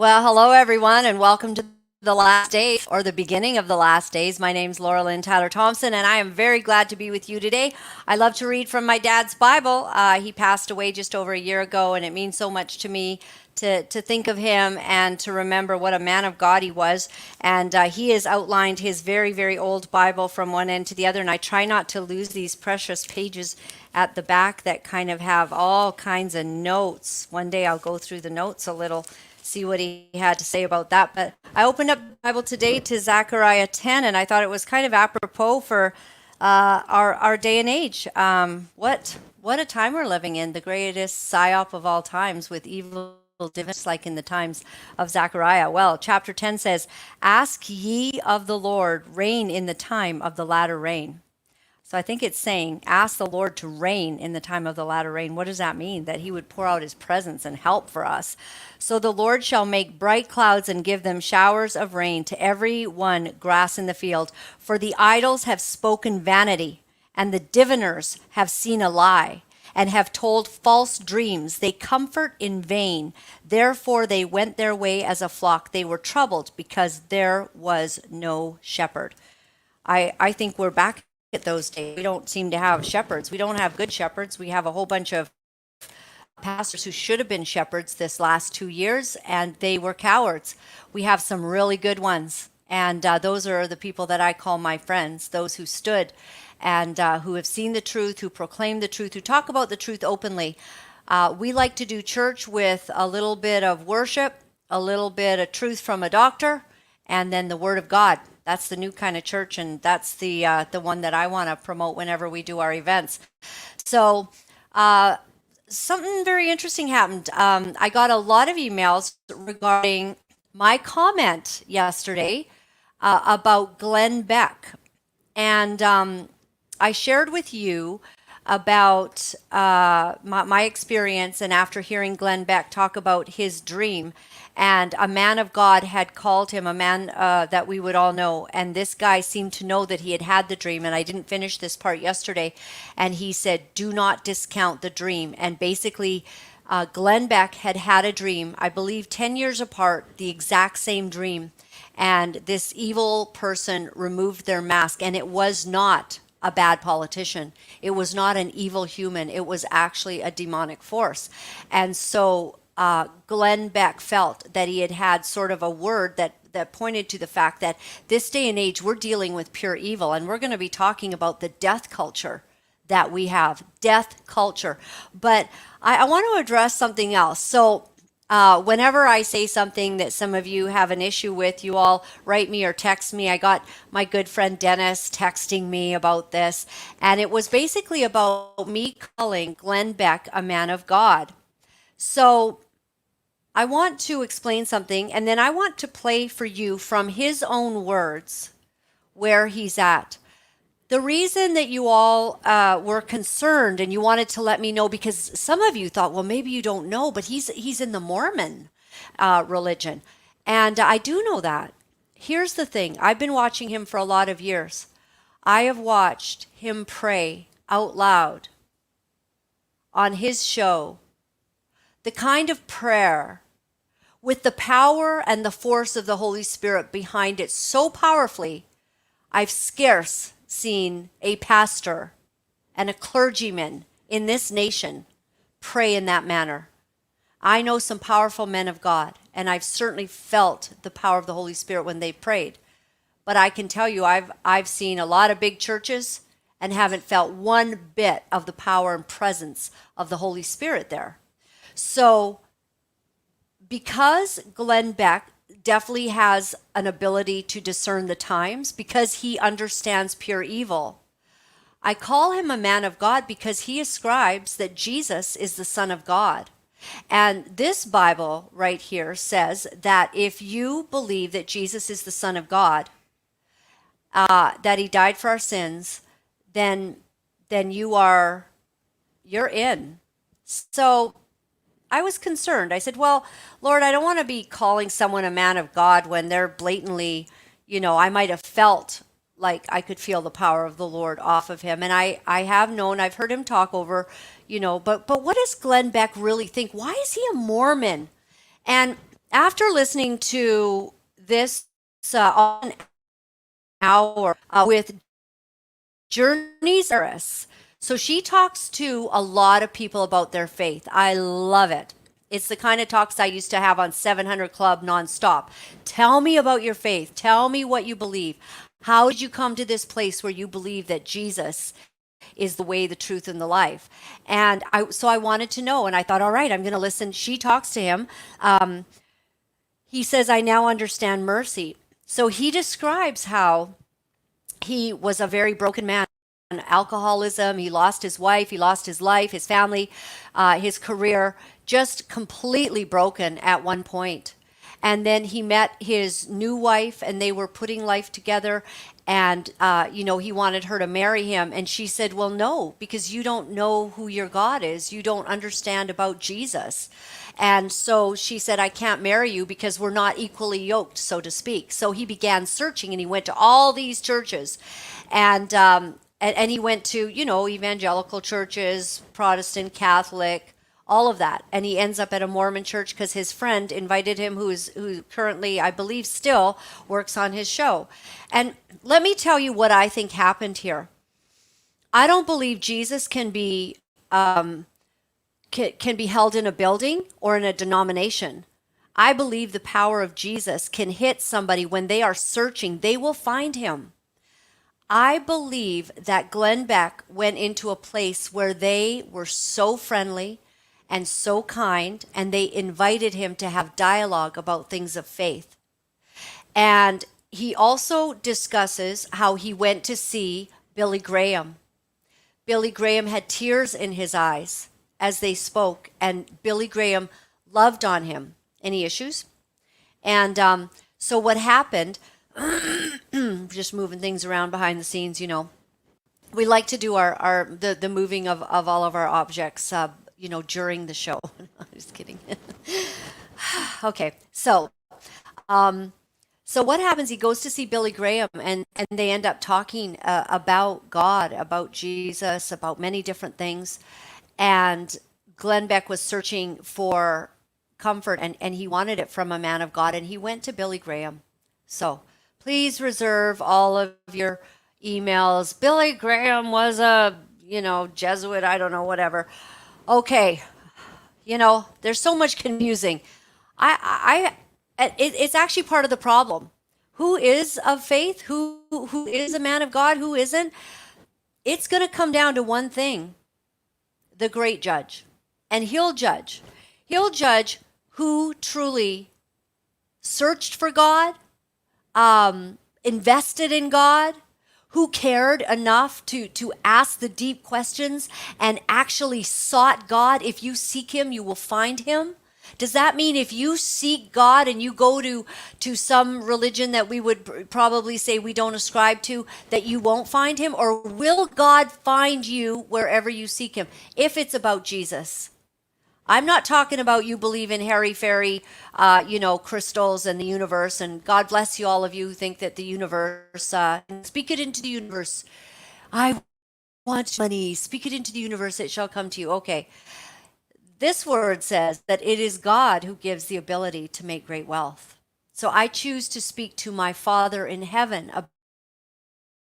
Well, hello everyone, and welcome to the last day or the beginning of the last days. My name's Laura-Lynn Tyler Thompson, and I am very glad to be with you today. I love to read from my dad's Bible. He passed away just over a year ago, and it means so much to me to think of him and to remember what a man of God he was. And he has outlined his very, very old Bible from one end to the other, and I try not to lose these precious pages at the back that kind of have all kinds of notes. One day I'll go through the notes a little, see what he had to say about that. But I opened up the Bible today to Zechariah 10, and I thought it was kind of apropos for our day and age. What a time we're living in, the greatest psyop of all times with evil divinities like in the times of Zechariah. Well, chapter 10 says, "Ask ye of the Lord rain in the time of the latter rain." So I think it's saying, ask the Lord to reign in the time of the latter rain. What does that mean? That he would pour out his presence and help for us. So the Lord shall make bright clouds and give them showers of rain to every one grass in the field. For the idols have spoken vanity, and the diviners have seen a lie, and have told false dreams. They comfort in vain. Therefore they went their way as a flock. They were troubled because there was no shepherd. I think we're back at those days. We don't seem to have shepherds. We don't have good shepherds. We have a whole bunch of pastors who should have been shepherds this last 2 years, and they were cowards. We have some really good ones, and those are the people that I call my friends, those who stood and who have seen the truth, who proclaim the truth, who talk about the truth openly. We like to do church with a little bit of worship, a little bit of truth from a doctor, and then the Word of God. That's the new kind of church, and that's the one that I want to promote whenever we do our events. So something very interesting happened. I got a lot of emails regarding my comment yesterday about Glenn Beck, and I shared with you about my experience, and after hearing Glenn Beck talk about his dream, and a man of God had called him, a man that we would all know, and this guy seemed to know that he had had the dream, and I didn't finish this part yesterday, and he said, do not discount the dream. And basically, Glenn Beck had had a dream, I believe 10 years apart, the exact same dream, and this evil person removed their mask, and it was not a bad politician. It was not an evil human. It was actually a demonic force. And so Glenn Beck felt that he had had sort of a word that pointed to the fact that this day and age we're dealing with pure evil, and we're going to be talking about the death culture that we have, death culture. But I want to address something else. So whenever I say something that some of you have an issue with, you all write me or text me. I got my good friend Dennis texting me about this, and it was basically about me calling Glenn Beck a man of God. So I want to explain something, and then I want to play for you from his own words where he's at. The reason that you all were concerned and you wanted to let me know, because some of you thought, well, maybe you don't know, but he's in the Mormon religion. And I do know that. Here's the thing. I've been watching him for a lot of years. I have watched him pray out loud on his show, the kind of prayer with the power and the force of the Holy Spirit behind it so powerfully, I've scarce seen a pastor and a clergyman in this nation pray in that manner. I know some powerful men of God, and I've certainly felt the power of the Holy Spirit when they prayed. But I can tell you, I've seen a lot of big churches and haven't felt one bit of the power and presence of the Holy Spirit there. So because Glenn Beck definitely has an ability to discern the times, because he understands pure evil, I call him a man of God because he ascribes that Jesus is the Son of God. And this Bible right here says that if you believe that Jesus is the Son of God, that he died for our sins, then you're in. So I was concerned. I said, well, Lord, I don't want to be calling someone a man of God when they're blatantly, I might have felt like I could feel the power of the Lord off of him. And I have known, I've heard him talk over, but what does Glenn Beck really think? Why is he a Mormon? And after listening to this on hour with Journey's Eris. So she talks to a lot of people about their faith. I love it. It's the kind of talks I used to have on 700 Club nonstop. Tell me about your faith. Tell me what you believe. How did you come to this place where you believe that Jesus is the way, the truth, and the life? And I wanted to know, and I thought, all right, I'm going to listen. She talks to him. He says, I now understand mercy. So he describes how he was a very broken man. Alcoholism, he lost his wife, he lost his life, his family, his career, just completely broken at one point. And then he met his new wife and they were putting life together. And, he wanted her to marry him. And she said, well, no, because you don't know who your God is. You don't understand about Jesus. And so she said, I can't marry you because we're not equally yoked, so to speak. So he began searching and he went to all these churches. And he went to, evangelical churches, Protestant, Catholic, all of that. And he ends up at a Mormon church because his friend invited him, who currently, I believe, still works on his show. And let me tell you what I think happened here. I don't believe Jesus can be held in a building or in a denomination. I believe the power of Jesus can hit somebody when they are searching. They will find him. I believe that Glenn Beck went into a place where they were so friendly and so kind, and they invited him to have dialogue about things of faith. And he also discusses how he went to see Billy Graham. Billy Graham had tears in his eyes as they spoke, and Billy Graham loved on him. Any issues? And so what happened, just moving things around behind the scenes, we like to do the moving of all of our objects, during the show. I'm just kidding. Okay, so what happens? He goes to see Billy Graham, and they end up talking about God, about Jesus, about many different things. And Glenn Beck was searching for comfort, and he wanted it from a man of God, and he went to Billy Graham. So please reserve all of your emails. Billy Graham was a, Jesuit, I don't know, whatever. Okay, there's so much confusing. It's actually part of the problem. Who is of faith? Who is a man of God? Who isn't? It's going to come down to one thing: the great judge, and he'll judge. He'll judge who truly searched for God, invested in God, who cared enough to ask the deep questions and actually sought God. If you seek him, you will find him. Does that mean if you seek God and you go to some religion that we would probably say we don't ascribe to, that you won't find him? Or will God find you wherever you seek him, if it's about Jesus? I'm not talking about you believe in hairy fairy, crystals and the universe. And God bless you, all of you who think that the universe, speak it into the universe. I want money. Speak it into the universe. It shall come to you. Okay. This word says that it is God who gives the ability to make great wealth. So I choose to speak to my Father in heaven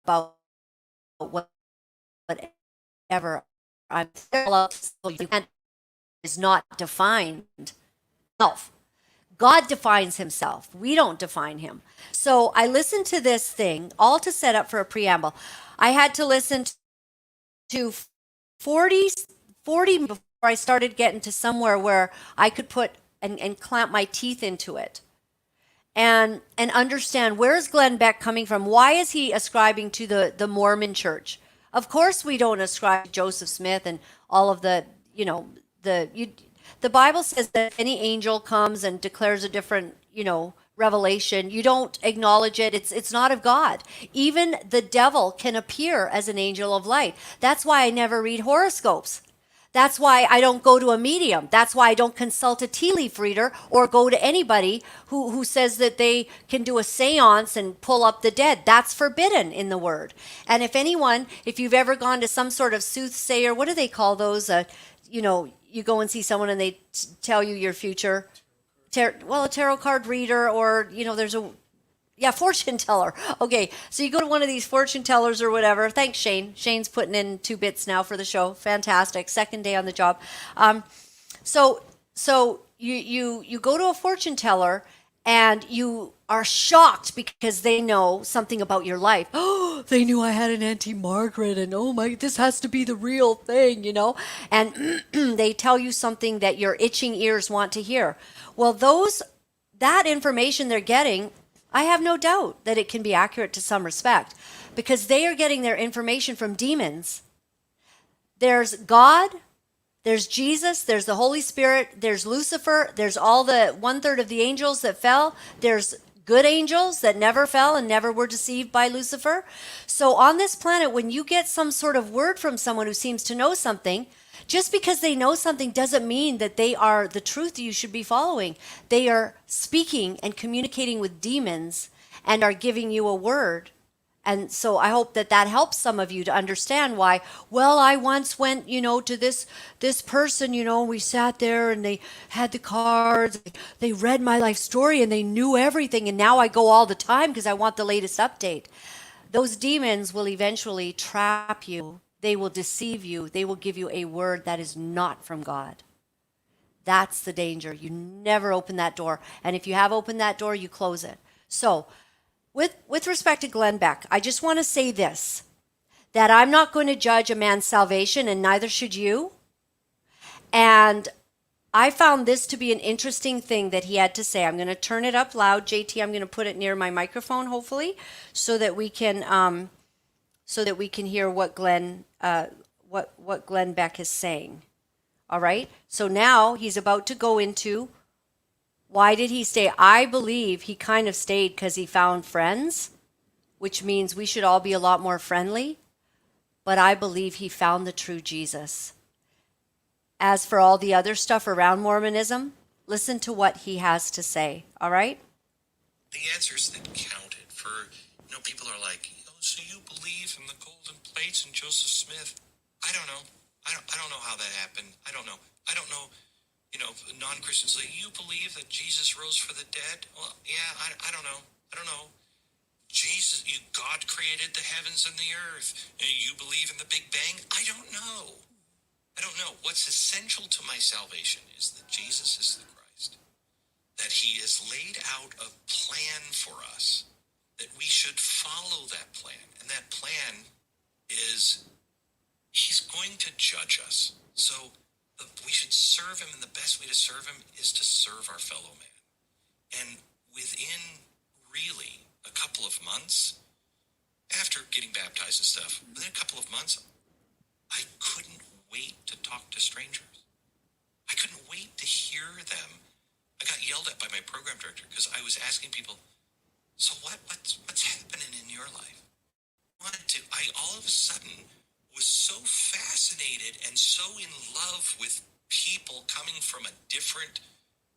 about whatever I'm is not defined self. God defines himself. We don't define him. So I listened to this thing, all to set up for a preamble. I had to listen to 40 before I started getting to somewhere where I could put and clamp my teeth into it. And understand, where is Glenn Beck coming from? Why is he ascribing to the Mormon church? Of course we don't ascribe to Joseph Smith and all of the, the Bible says that any angel comes and declares a different, revelation, you don't acknowledge it. It's not of God. Even the devil can appear as an angel of light. That's why I never read horoscopes. That's why I don't go to a medium. That's why I don't consult a tea leaf reader or go to anybody who says that they can do a seance and pull up the dead. That's forbidden in the word. And if you've ever gone to some sort of soothsayer, what do they call those? You go and see someone and they tell you your future. a tarot card reader, or there's a fortune teller. Okay, so you go to one of these fortune tellers or whatever. Thanks, Shane. Shane's putting in 2 bits now for the show. Fantastic. Second day on the job. So you go to a fortune teller and you are shocked because they know something about your life. Oh, they knew I had an Auntie Margaret, and oh my, this has to be the real thing. And they tell you something that your itching ears want to hear. Well, that information they're getting, I have no doubt that it can be accurate to some respect, because they are getting their information from demons. There's God, there's Jesus, there's the Holy Spirit, there's Lucifer, there's all the 1/3 of the angels that fell, there's good angels that never fell and never were deceived by Lucifer. So on this planet, when you get some sort of word from someone who seems to know something, just because they know something doesn't mean that they are the truth you should be following. They are speaking and communicating with demons and are giving you a word. And so I hope that helps some of you to understand why. Well, I once went, to this person, we sat there and they had the cards. They read my life story and they knew everything. And now I go all the time because I want the latest update. Those demons will eventually trap you. They will deceive you. They will give you a word that is not from God. That's the danger. You never open that door. And if you have opened that door, you close it. So with respect to Glenn Beck, I just want to say this, that I'm not going to judge a man's salvation, and neither should you. And I found this to be an interesting thing that he had to say. I'm going to turn it up loud. JT, I'm going to put it near my microphone, hopefully, so that we can hear what Glenn Beck is saying. All right. So now he's about to go into, why did he stay? I believe he kind of stayed because he found friends, which means we should all be a lot more friendly. But I believe he found the true Jesus. As for all the other stuff around Mormonism, listen to what he has to say. All right? The answers that counted for, people are like, so you believe in the golden plates and Joseph Smith? I don't know. I don't know how that happened. I don't know. Non-Christians say, you believe that Jesus rose for the dead? Well, yeah, I don't know. I don't know. God created the heavens and the earth. And you believe in the Big Bang? I don't know. I don't know. What's essential to my salvation is that Jesus is the Christ, that he has laid out a plan for us, that we should follow that plan. And that plan is he's going to judge us. So we should serve him, and the best way to serve him is to serve our fellow man. And within really a couple of months, after getting baptized and stuff, within a couple of months, I couldn't wait to talk to strangers. I couldn't wait to hear them. I got yelled at by my program director because I was asking people, so what's happening in your life? I all of a sudden was so fascinated and so in love with people coming from a different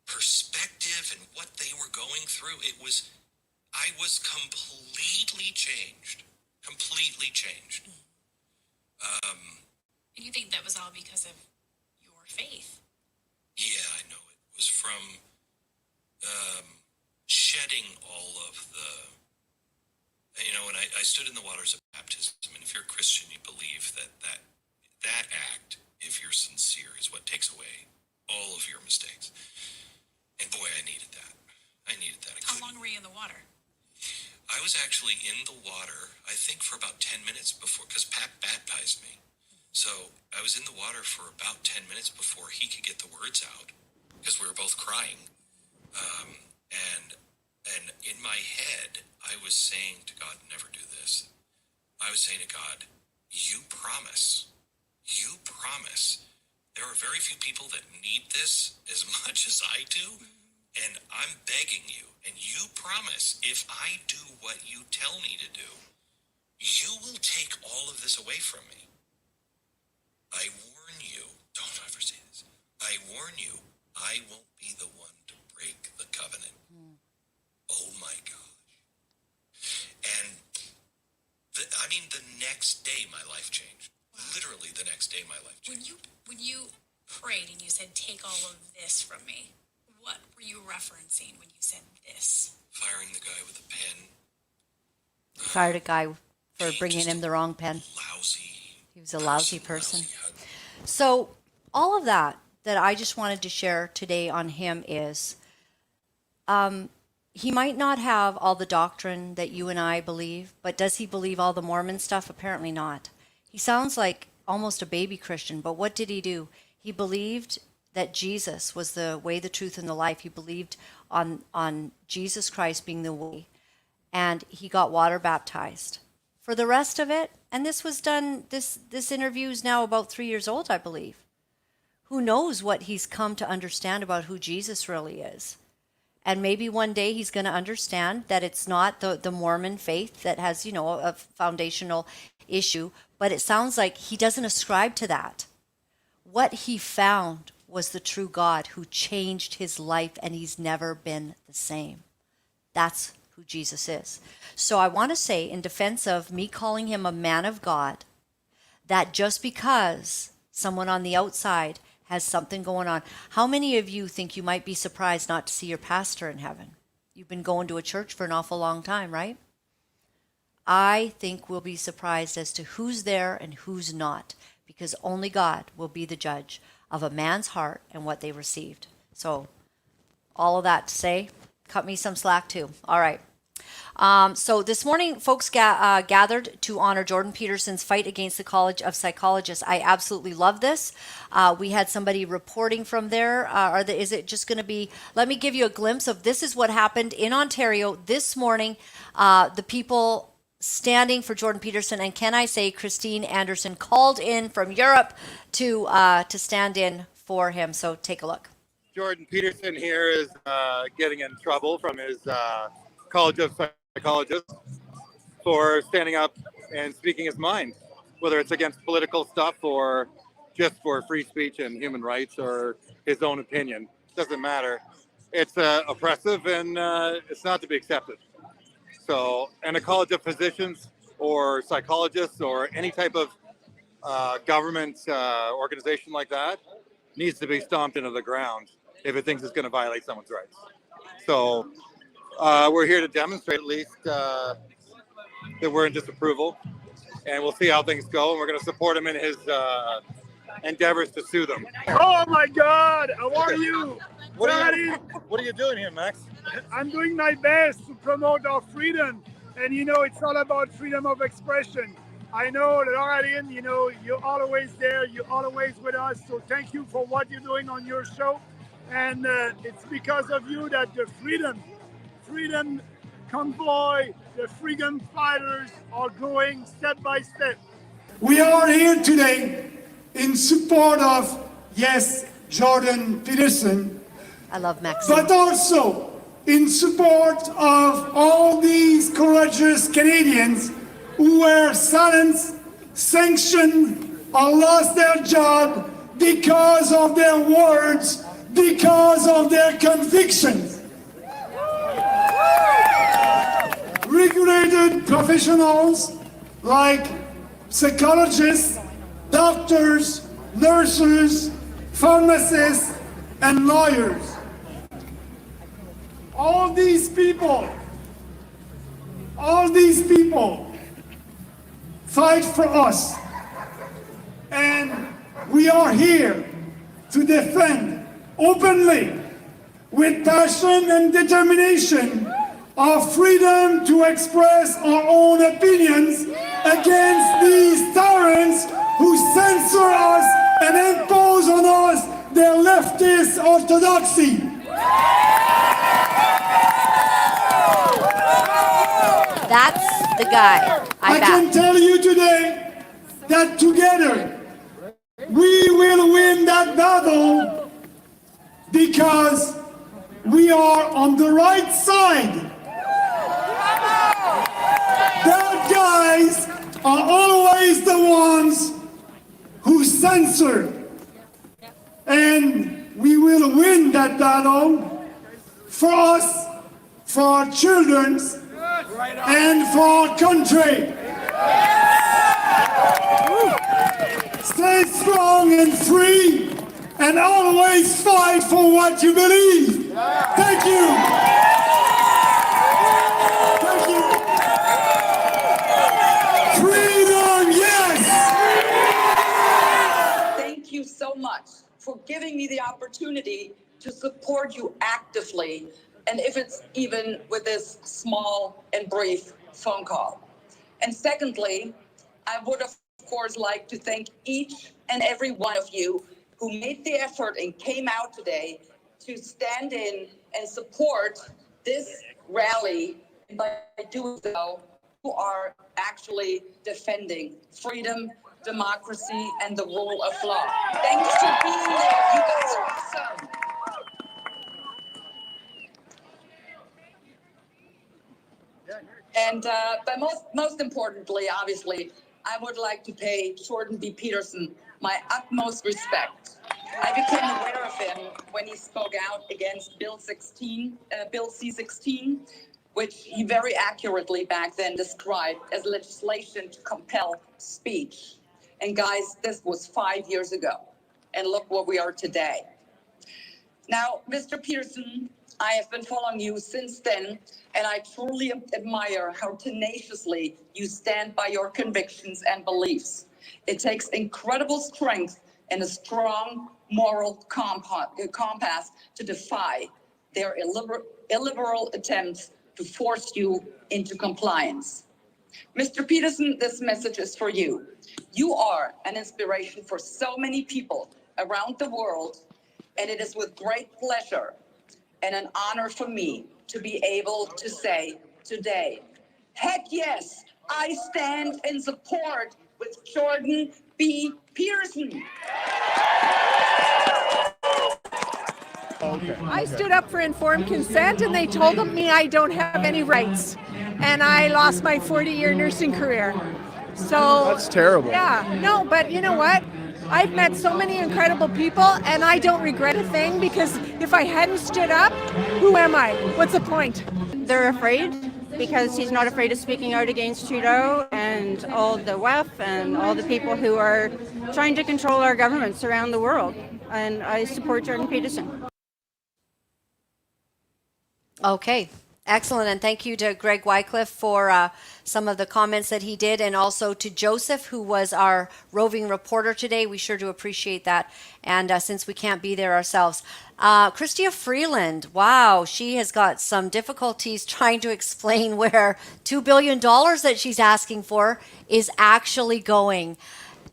perspective and what they were going through. I was completely changed. Completely changed. And you think that was all because of your faith? Yeah, I know. It was from shedding all of the, when I stood in the waters of baptism, and if you're a Christian, you believe that act, if you're sincere, is what takes away all of your mistakes. And boy, I needed that. How long were you in the water? I was actually in the water, I think, for about 10 minutes before, because Pat baptized me. So I was in the water for about 10 minutes before he could get the words out, because we were both crying. And in my head, I was saying to God, never do this. I was saying to God, you promise. There are very few people that need this as much as I do. And I'm begging you, and you promise, if I do what you tell me to do, you will take all of this away from me. I warn you, don't ever say this. I warn you, I won't be the one to break the covenant. Oh my gosh. And the next day my life changed. Wow. Literally the next day my life changed. When you prayed and you said, take all of this from me, What were you referencing when you said this? Firing the guy with the pen. Fired a guy for bringing him the wrong pen. Lousy. He was a lousy person. Lousy husband. So all of that I just wanted to share today on him is he might not have all the doctrine that you and I believe, but does he believe all the Mormon stuff? Apparently not. He sounds like almost a baby Christian, but what did he do? He believed that Jesus was the way, the truth, and the life. He believed on Jesus Christ being the way, and he got water baptized. For the rest of it, and this was done, this interview is now about 3 years old, I believe. Who knows what he's come to understand about who Jesus really is. And maybe one day he's going to understand that it's not the Mormon faith that has, a foundational issue, but it sounds like he doesn't ascribe to that. What he found was the true God who changed his life, and he's never been the same. That's who Jesus is. So I want to say, in defense of me calling him a man of God, that just because someone on the outside has something going on. How many of you think you might be surprised not to see your pastor in heaven? You've been going to a church for an awful long time, right? I think we'll be surprised as to who's there and who's not, because only God will be the judge of a man's heart and what they received. So all of that to say, cut me some slack too. All right. So this morning, folks gathered to honor Jordan Peterson's fight against the College of Psychologists. I absolutely love this. We had somebody reporting from there. Is it just going to be, let me give you a glimpse of this is what happened in Ontario this morning. The people standing for Jordan Peterson, and can I say Christine Anderson called in from Europe to stand in for him. So take a look. Jordan Peterson here is getting in trouble from his College of Psychologists for standing up and speaking his mind, whether it's against political stuff or just for free speech and human rights or his own opinion. Doesn't matter. It's oppressive and it's not to be accepted. So, and a College of Physicians or psychologists or any type of government organization like that needs to be stomped into the ground if it thinks it's going to violate someone's rights. So we're here to demonstrate at least that we're in disapproval, and we'll see how things go, and we're going to support him in his endeavors to sue them. Oh my God, how are you? What are you doing here, Max? I'm doing my best to promote our freedom, and it's all about freedom of expression. I know, Laura-Lynn, you're always there, you're always with us, so thank you for what you're doing on your show, and it's because of you that the freedom convoy, the freedom fighters are growing step by step. We are here today in support of, yes, Jordan Peterson, I love Maxine. but also in support of all these courageous Canadians who were silenced, sanctioned, or lost their job because of their words, because of their convictions. Regulated professionals like psychologists, doctors, nurses, pharmacists, and lawyers. All these people fight for us. And we are here to defend openly, with passion and determination, our freedom to express our own opinions against these tyrants who censor us and impose on us their leftist orthodoxy. That's the guy. I can tell you today that together we will win that battle because we are on the right side. Bad guys are always the ones who censor. And we will win that battle for us, for our children, and for our country. Stay strong and free, and always fight for what you believe. Thank you. Thank you. Freedom, yes. Thank you so much for giving me the opportunity to support you actively, and if it's even with this small and brief phone call. And secondly, I would of course like to thank each and every one of you who made the effort and came out today to stand in and support this rally. And by doing so, you are actually defending freedom, democracy, and the rule of law. Thanks for being there. You guys are awesome. And but most importantly, obviously, I would like to pay Jordan B. Peterson my utmost respect. I became aware of him when he spoke out against Bill C-16, which he very accurately back then described as legislation to compel speech. And guys, this was 5 years ago. And look where we are today. Now, Mr. Peterson, I have been following you since then, and I truly admire how tenaciously you stand by your convictions and beliefs. It takes incredible strength and a strong moral compass to defy their illiberal attempts to force you into compliance. Mr. Peterson, this message is for you. You are an inspiration for so many people around the world, and it is with great pleasure and an honor for me to be able to say today, heck yes, I stand in support with Jordan B. Peterson. I stood up for informed consent and they told me I don't have any rights. And I lost my 40-year nursing career. So that's terrible. Yeah, no, but you know what? I've met so many incredible people and I don't regret a thing because if I hadn't stood up, who am I? What's the point? They're afraid because he's not afraid of speaking out against Trudeau and all the WEF and all the people who are trying to control our governments around the world. And I support Jordan Peterson. Okay, excellent. And thank you to Greg Wycliffe for some of the comments that he did, and also to Joseph, who was our roving reporter today. We sure do appreciate that. And since we can't be there ourselves, Chrystia Freeland, wow, she has got some difficulties trying to explain where $2 billion that she's asking for is actually going.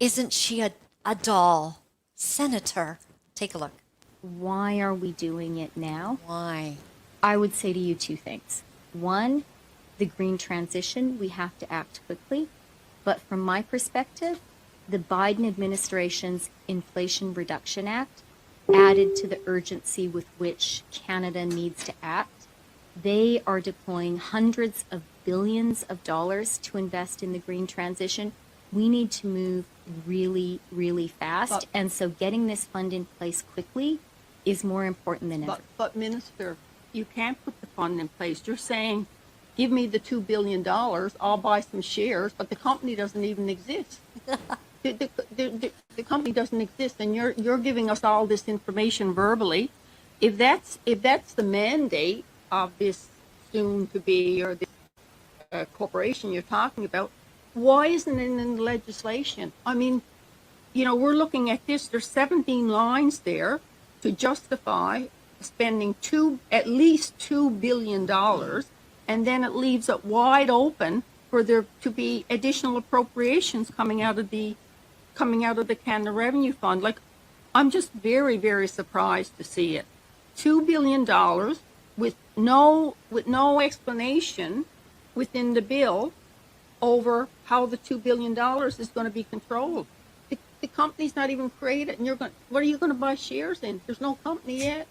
Isn't she a doll? Senator, take a look. Why are we doing it now? Why? I would say to you two things. One, the green transition, we have to act quickly. But from my perspective, the Biden administration's Inflation Reduction Act, added to the urgency with which Canada needs to act, they are deploying hundreds of billions of dollars to invest in the green transition. We need to move really, really fast. And so getting this fund in place quickly is more important than ever. But Minister, you can't put the fund in place. You're saying, give me the $2 billion, I'll buy some shares, but the company doesn't even exist. The company doesn't exist, and you're giving us all this information verbally. If that's the mandate of this soon to be, or this corporation you're talking about, why isn't it in the legislation? I mean, you know, we're looking at this, there's 17 lines there to justify spending at least $2 billion, and then it leaves it wide open for there to be additional appropriations coming out of the Canada Revenue Fund. Like, I'm just very, very surprised to see it. $2 billion with no explanation within the bill over how the $2 billion is going to be controlled. The company's not even created, and what are you going to buy shares in? There's no company yet.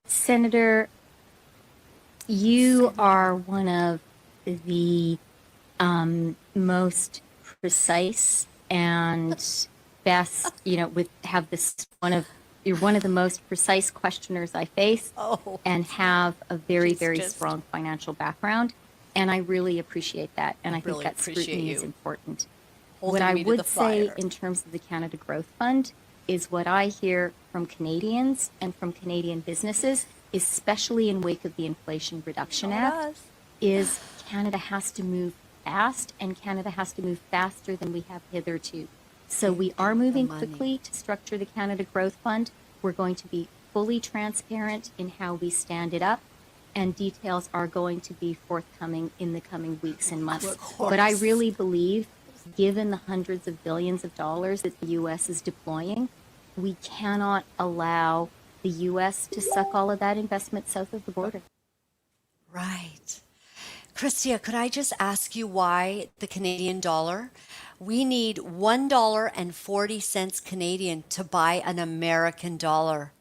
Senator, you are one of the most precise and best, you're one of the most precise questioners I face, and have a very, very strong financial background. And I really appreciate that. And I think that scrutiny is important. What I would say in terms of the Canada Growth Fund is what I hear from Canadians and from Canadian businesses, especially in wake of the Inflation Reduction Act, is Canada has to move fast, and Canada has to move faster than we have hitherto. So we are moving quickly to structure the Canada Growth Fund. We're going to be fully transparent in how we stand it up, and details are going to be forthcoming in the coming weeks and months. But I really believe, given the hundreds of billions of dollars that the U.S. is deploying, we cannot allow the U.S. to suck all of that investment south of the border. Right. Christia, could I just ask you why the Canadian dollar? We need $1.40 Canadian to buy an American dollar.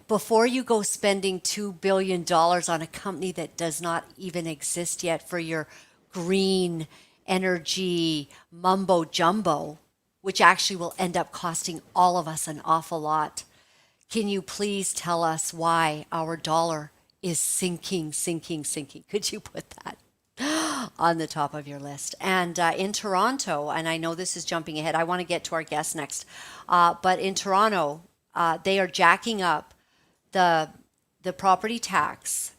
Before you go spending $2 billion on a company that does not even exist yet for your green energy mumbo jumbo, which actually will end up costing all of us an awful lot. Can you please tell us why our dollar is sinking? Could you put that on the top of your list? And in Toronto, and I know this is jumping ahead, I want to get to our guest next, but in Toronto, they are jacking up the property tax.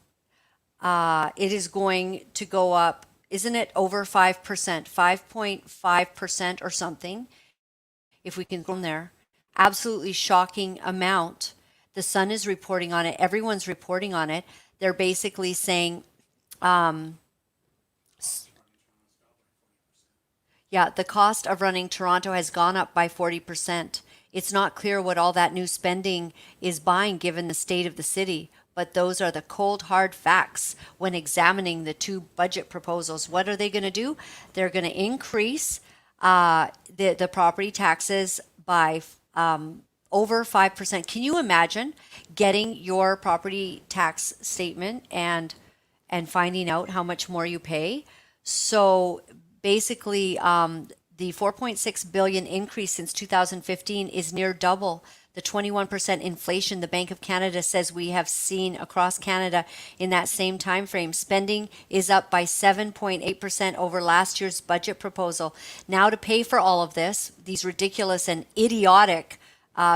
It is going to go up, isn't it over 5%, 5.5% or something, if we can go from there. Absolutely shocking amount. The Sun is reporting on it. Everyone's reporting on it. They're basically saying, the cost of running Toronto has gone up by 40%. It's not clear what all that new spending is buying given the state of the city, but those are the cold, hard facts when examining the two budget proposals. What are they going to do? They're going to increase the property taxes by over 5%. Can you imagine getting your property tax statement and finding out how much more you pay? So basically, the 4.6 billion increase since 2015 is near double the 21% inflation the Bank of Canada says we have seen across Canada in that same time frame. Spending is up by 7.8% over last year's budget proposal. Now, to pay for all of this, these ridiculous and idiotic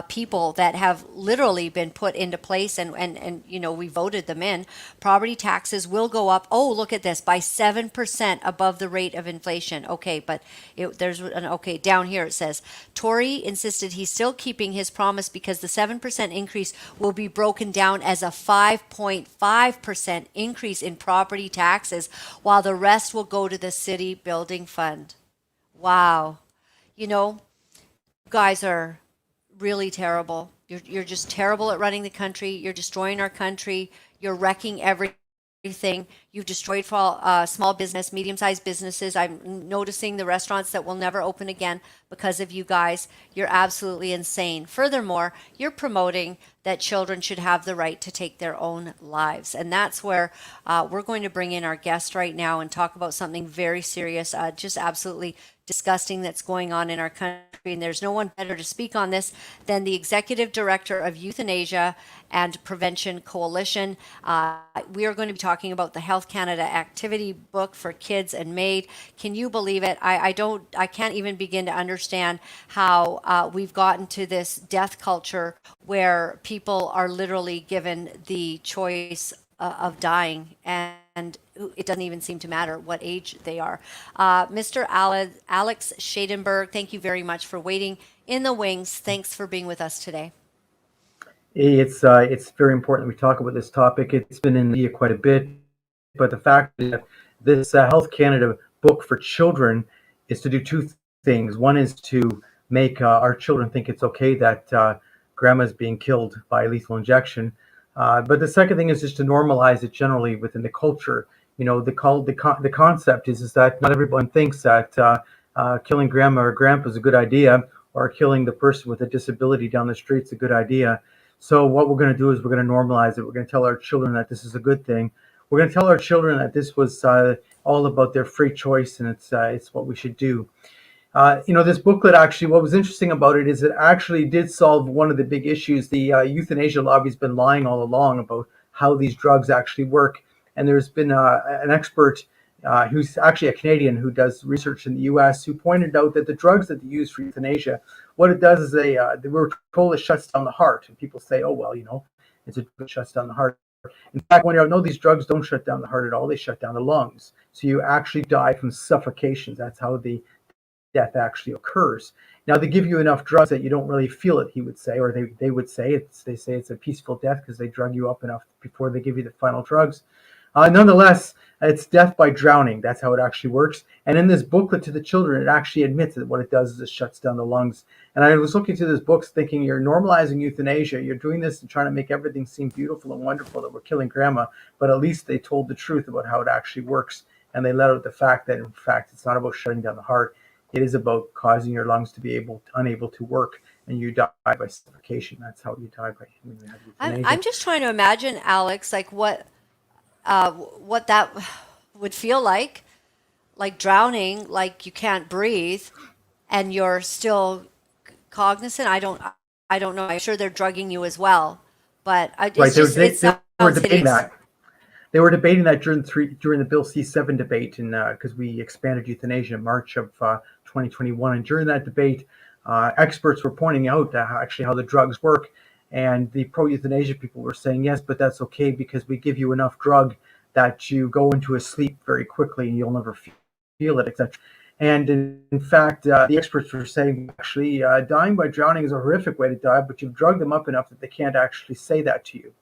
people that have literally been put into place and we voted them in, property taxes will go up, look at this, by 7% above the rate of inflation. Okay, but down here it says, Tory insisted he's still keeping his promise because the 7% increase will be broken down as a 5.5% increase in property taxes, while the rest will go to the city building fund. Wow. You guys are really terrible. You're just terrible at running the country. You're destroying our country. You're wrecking everything. You've destroyed small business, medium-sized businesses. I'm noticing the restaurants that will never open again because of you guys. You're absolutely insane. Furthermore, you're promoting that children should have the right to take their own lives. And that's where we're going to bring in our guest right now and talk about something very serious, just absolutely disgusting that's going on in our country. And there's no one better to speak on this than the Executive Director of Euthanasia and Prevention Coalition. We are going to be talking about the Health Canada activity book for kids and MAID. Can you believe it? I can't even begin to understand how we've gotten to this death culture where people are literally given the choice of dying, and it doesn't even seem to matter what age they are. Mr. Alex Schadenberg, thank you very much for waiting in the wings. Thanks for being with us today. It's very important we talk about this topic. It's been in the media quite a bit, but the fact that this Health Canada book for children is to do two things. One is to make our children think it's okay that grandma's being killed by lethal injection. But the second thing is just to normalize it generally within the culture. The concept is that not everyone thinks that killing grandma or grandpa is a good idea, or killing the person with a disability down the street is a good idea. So what we're going to do is we're going to normalize it. We're going to tell our children that this is a good thing. We're going to tell our children that this was all about their free choice, and it's what we should do. This booklet, actually, what was interesting about it is it actually did solve one of the big issues. The euthanasia lobby's been lying all along about how these drugs actually work. And there's been an expert who's actually a Canadian who does research in the U.S., who pointed out that the drugs that they use for euthanasia, what it does is they were told it shuts down the heart. And people say, oh, well, it's a drug that shuts down the heart. In fact, when no, these drugs don't shut down the heart at all. They shut down the lungs. So you actually die from suffocation. That's how the death actually occurs. Now, they give you enough drugs that you don't really feel it, he would say, or they would say. They say it's a peaceful death because they drug you up enough before they give you the final drugs. Nonetheless, it's death by drowning. That's how it actually works. And in this booklet to the children, it actually admits that what it does is it shuts down the lungs. And I was looking through this book thinking, you're normalizing euthanasia. You're doing this and trying to make everything seem beautiful and wonderful, that we're killing grandma. But at least they told the truth about how it actually works. And they let out the fact that, in fact, it's not about shutting down the heart. It is about causing your lungs to be unable to work, and you die by suffocation. That's how you die by euthanasia. I'm just trying to imagine, Alex, like what that would feel like drowning, like you can't breathe, and you're still cognizant. I don't know. I'm sure they're drugging you as well, but Right, they were debating that. They were debating that during the Bill C-7 debate, because we expanded euthanasia in March of 2021, and during that debate, experts were pointing out actually how the drugs work, and the pro-euthanasia people were saying, yes, but that's okay because we give you enough drug that you go into a sleep very quickly and you'll never feel it, etc. And in fact, the experts were saying actually dying by drowning is a horrific way to die, but you've drugged them up enough that they can't actually say that to you.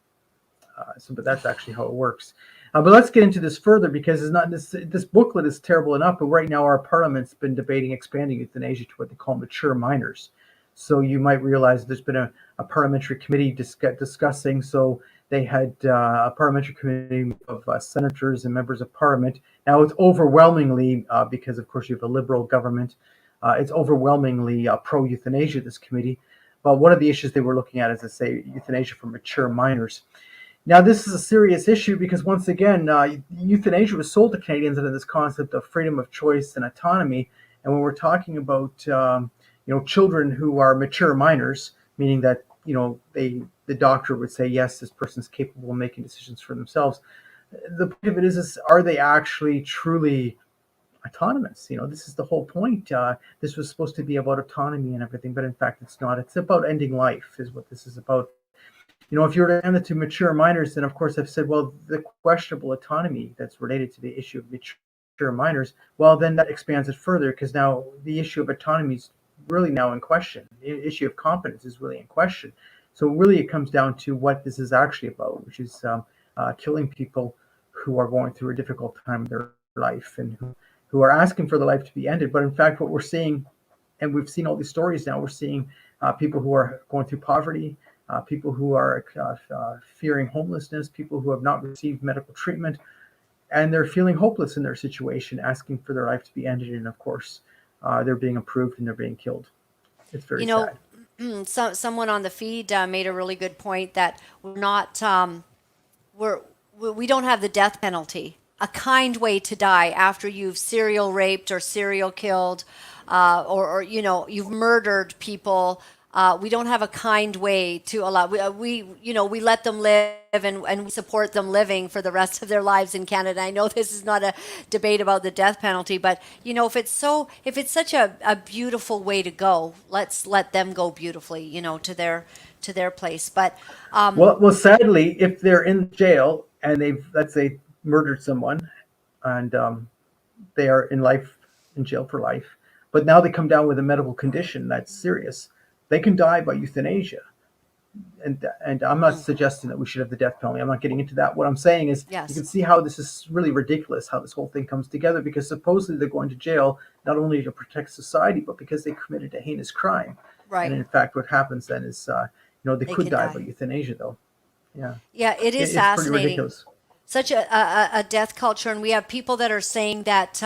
But that's actually how it works. But let's get into this further, because it's not this booklet is terrible enough, but right now our parliament's been debating expanding euthanasia to what they call mature minors. So you might realize there's been a parliamentary committee discussing. So they had a parliamentary committee of senators and members of parliament. Now it's overwhelmingly, because of course you have a liberal government, it's overwhelmingly pro-euthanasia, this committee. But one of the issues they were looking at is, I say, euthanasia for mature minors. Now, this is a serious issue because, once again, euthanasia was sold to Canadians under this concept of freedom of choice and autonomy. And when we're talking about, children who are mature minors, meaning that, the doctor would say, yes, this person's capable of making decisions for themselves. The point of it is are they actually truly autonomous? This is the whole point. This was supposed to be about autonomy and everything, but in fact, it's not. It's about ending life is what this is about. If you were to hand it to mature minors, then of course I've said, well, the questionable autonomy that's related to the issue of mature minors, well, then that expands it further, because now the issue of autonomy is really now in question. The issue of competence is really in question. So really it comes down to what this is actually about, which is killing people who are going through a difficult time in their life and who are asking for the life to be ended. But in fact, what we're seeing, and we've seen all these stories now, we're seeing people who are going through poverty, people who are fearing homelessness, people who have not received medical treatment, and they're feeling hopeless in their situation, asking for their life to be ended. And of course, they're being approved and they're being killed. It's very sad. Someone on the feed made a really good point that we're not, we don't have the death penalty, a kind way to die after you've serial raped or serial killed, or you've murdered people. We don't have a kind way to allow. We let them live and we support them living for the rest of their lives in Canada. I know this is not a debate about the death penalty, but if it's such a beautiful way to go, let's let them go beautifully, to their place. But well, sadly, if they're in jail and they've, let's say, murdered someone, and they are in jail for life, but now they come down with a medical condition that's serious, they can die by euthanasia. And I'm not suggesting that we should have the death penalty. I'm not getting into that. What I'm saying is, yes, you can see how this is really ridiculous, how this whole thing comes together, because supposedly they're going to jail not only to protect society, but because they committed a heinous crime. Right. And in fact, what happens then is, they could die by euthanasia, though. Yeah. Yeah, it is It's fascinating. pretty ridiculous. Such a death culture, and we have people that are saying that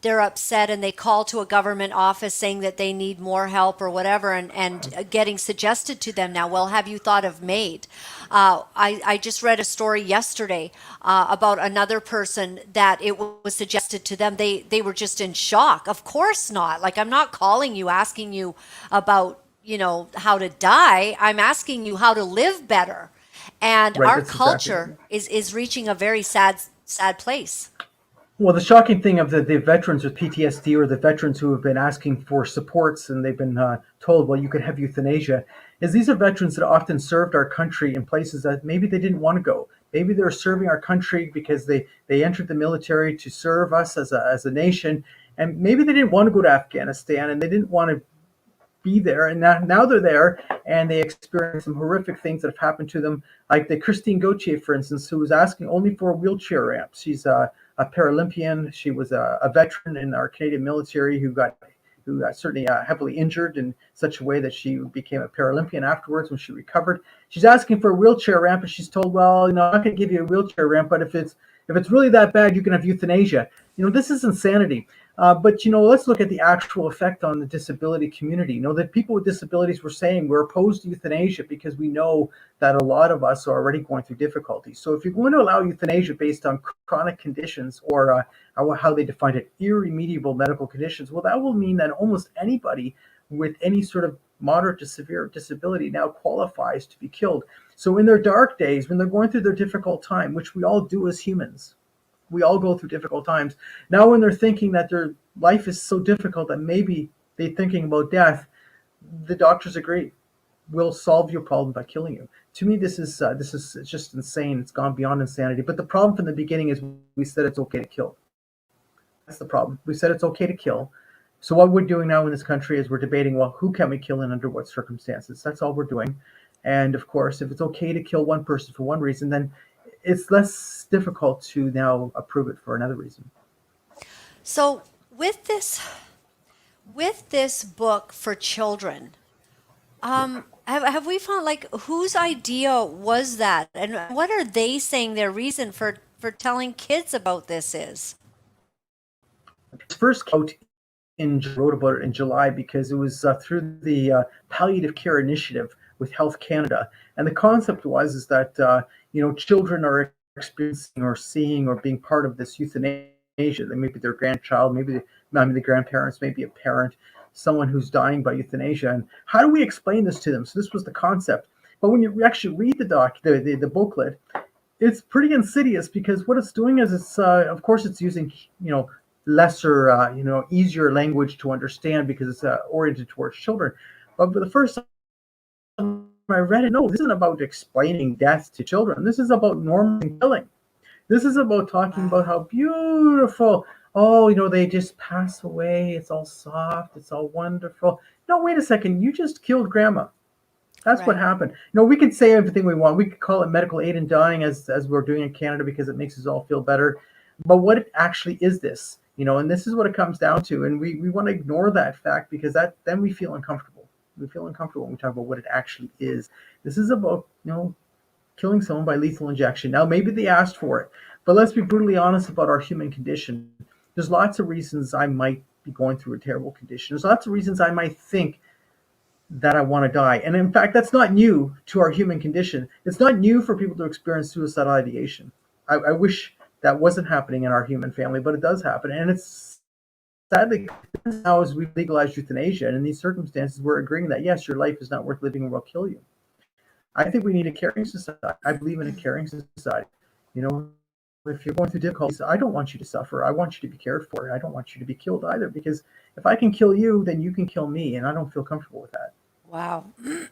they're upset and they call to a government office saying that they need more help or whatever, and getting suggested to them now, well, have you thought of MAID? I just read a story yesterday about another person that it was suggested to them. They were just in shock. Of course not. Like, I'm not calling you, asking you about, how to die. I'm asking you how to live better. And Right, our that's culture exactly is reaching a very sad place. Well, the shocking thing of the veterans with PTSD or the veterans who have been asking for supports and they've been told, well, you could have euthanasia, is these are veterans that often served our country in places that maybe they didn't want to go. Maybe they're serving our country because they entered the military to serve us as a nation. And maybe they didn't want to go to Afghanistan and they didn't want to be there, and now they're there and they experience some horrific things that have happened to them, like the Christine Gauthier, for instance, who was asking only for a wheelchair ramp. She's a Paralympian. She was a veteran in our Canadian military who got certainly heavily injured in such a way that she became a Paralympian afterwards when she recovered. She's asking for a wheelchair ramp, and she's told, well, I'm not going to give you a wheelchair ramp, but if it's really that bad, you can have euthanasia. This is insanity. But let's look at the actual effect on the disability community. That people with disabilities were saying we're opposed to euthanasia because we know that a lot of us are already going through difficulties. So if you're going to allow euthanasia based on chronic conditions or how they defined it, irremediable medical conditions, well, that will mean that almost anybody with any sort of moderate to severe disability now qualifies to be killed. So in their dark days, when they're going through their difficult time, which we all do as humans, we all go through difficult times. Now, when they're thinking that their life is so difficult that maybe they're thinking about death, the doctors agree. We'll solve your problem by killing you. To me, this is just insane. It's gone beyond insanity. But the problem from the beginning is we said it's okay to kill. That's the problem. We said it's okay to kill. So what we're doing now in this country is we're debating, well, who can we kill and under what circumstances? That's all we're doing. And of course, if it's okay to kill one person for one reason, then it's less difficult to now approve it for another reason. So with this book for children, have we found, like, whose idea was that, and what are they saying their reason for telling kids about this is? First out wrote about it in July because it was through the Palliative Care Initiative with Health Canada, and the concept was that children are experiencing or seeing or being part of this euthanasia. They may be their grandchild, maybe the grandparents, maybe a parent, someone who's dying by euthanasia. And how do we explain this to them? So this was the concept. But when you actually read the booklet, it's pretty insidious because what it's doing is it's of course it's using lesser easier language to understand because it's oriented towards children. But for the first time I read it, no, this isn't about explaining death to children. This is about normalizing killing. This is about talking about how beautiful, they just pass away. It's all soft. It's all wonderful. No, wait a second. You just killed grandma. That's what happened. We can say everything we want. We could call it medical aid in dying as we're doing in Canada because it makes us all feel better. But what actually is this? And this is what it comes down to. And we want to ignore that fact because then we feel uncomfortable. We feel uncomfortable when we talk about what it actually is. This is about, killing someone by lethal injection. Now, maybe they asked for it, but let's be brutally honest about our human condition. There's lots of reasons I might be going through a terrible condition. There's lots of reasons I might think that I want to die. And in fact, that's not new to our human condition. It's not new for people to experience suicidal ideation. I wish that wasn't happening in our human family, but it does happen. And it's sadly, now as we've legalized euthanasia, and in these circumstances, we're agreeing that, yes, your life is not worth living and we'll kill you. I think we need a caring society. I believe in a caring society. If you're going through difficulties, I don't want you to suffer. I want you to be cared for. I don't want you to be killed either, because if I can kill you, then you can kill me, and I don't feel comfortable with that. Wow.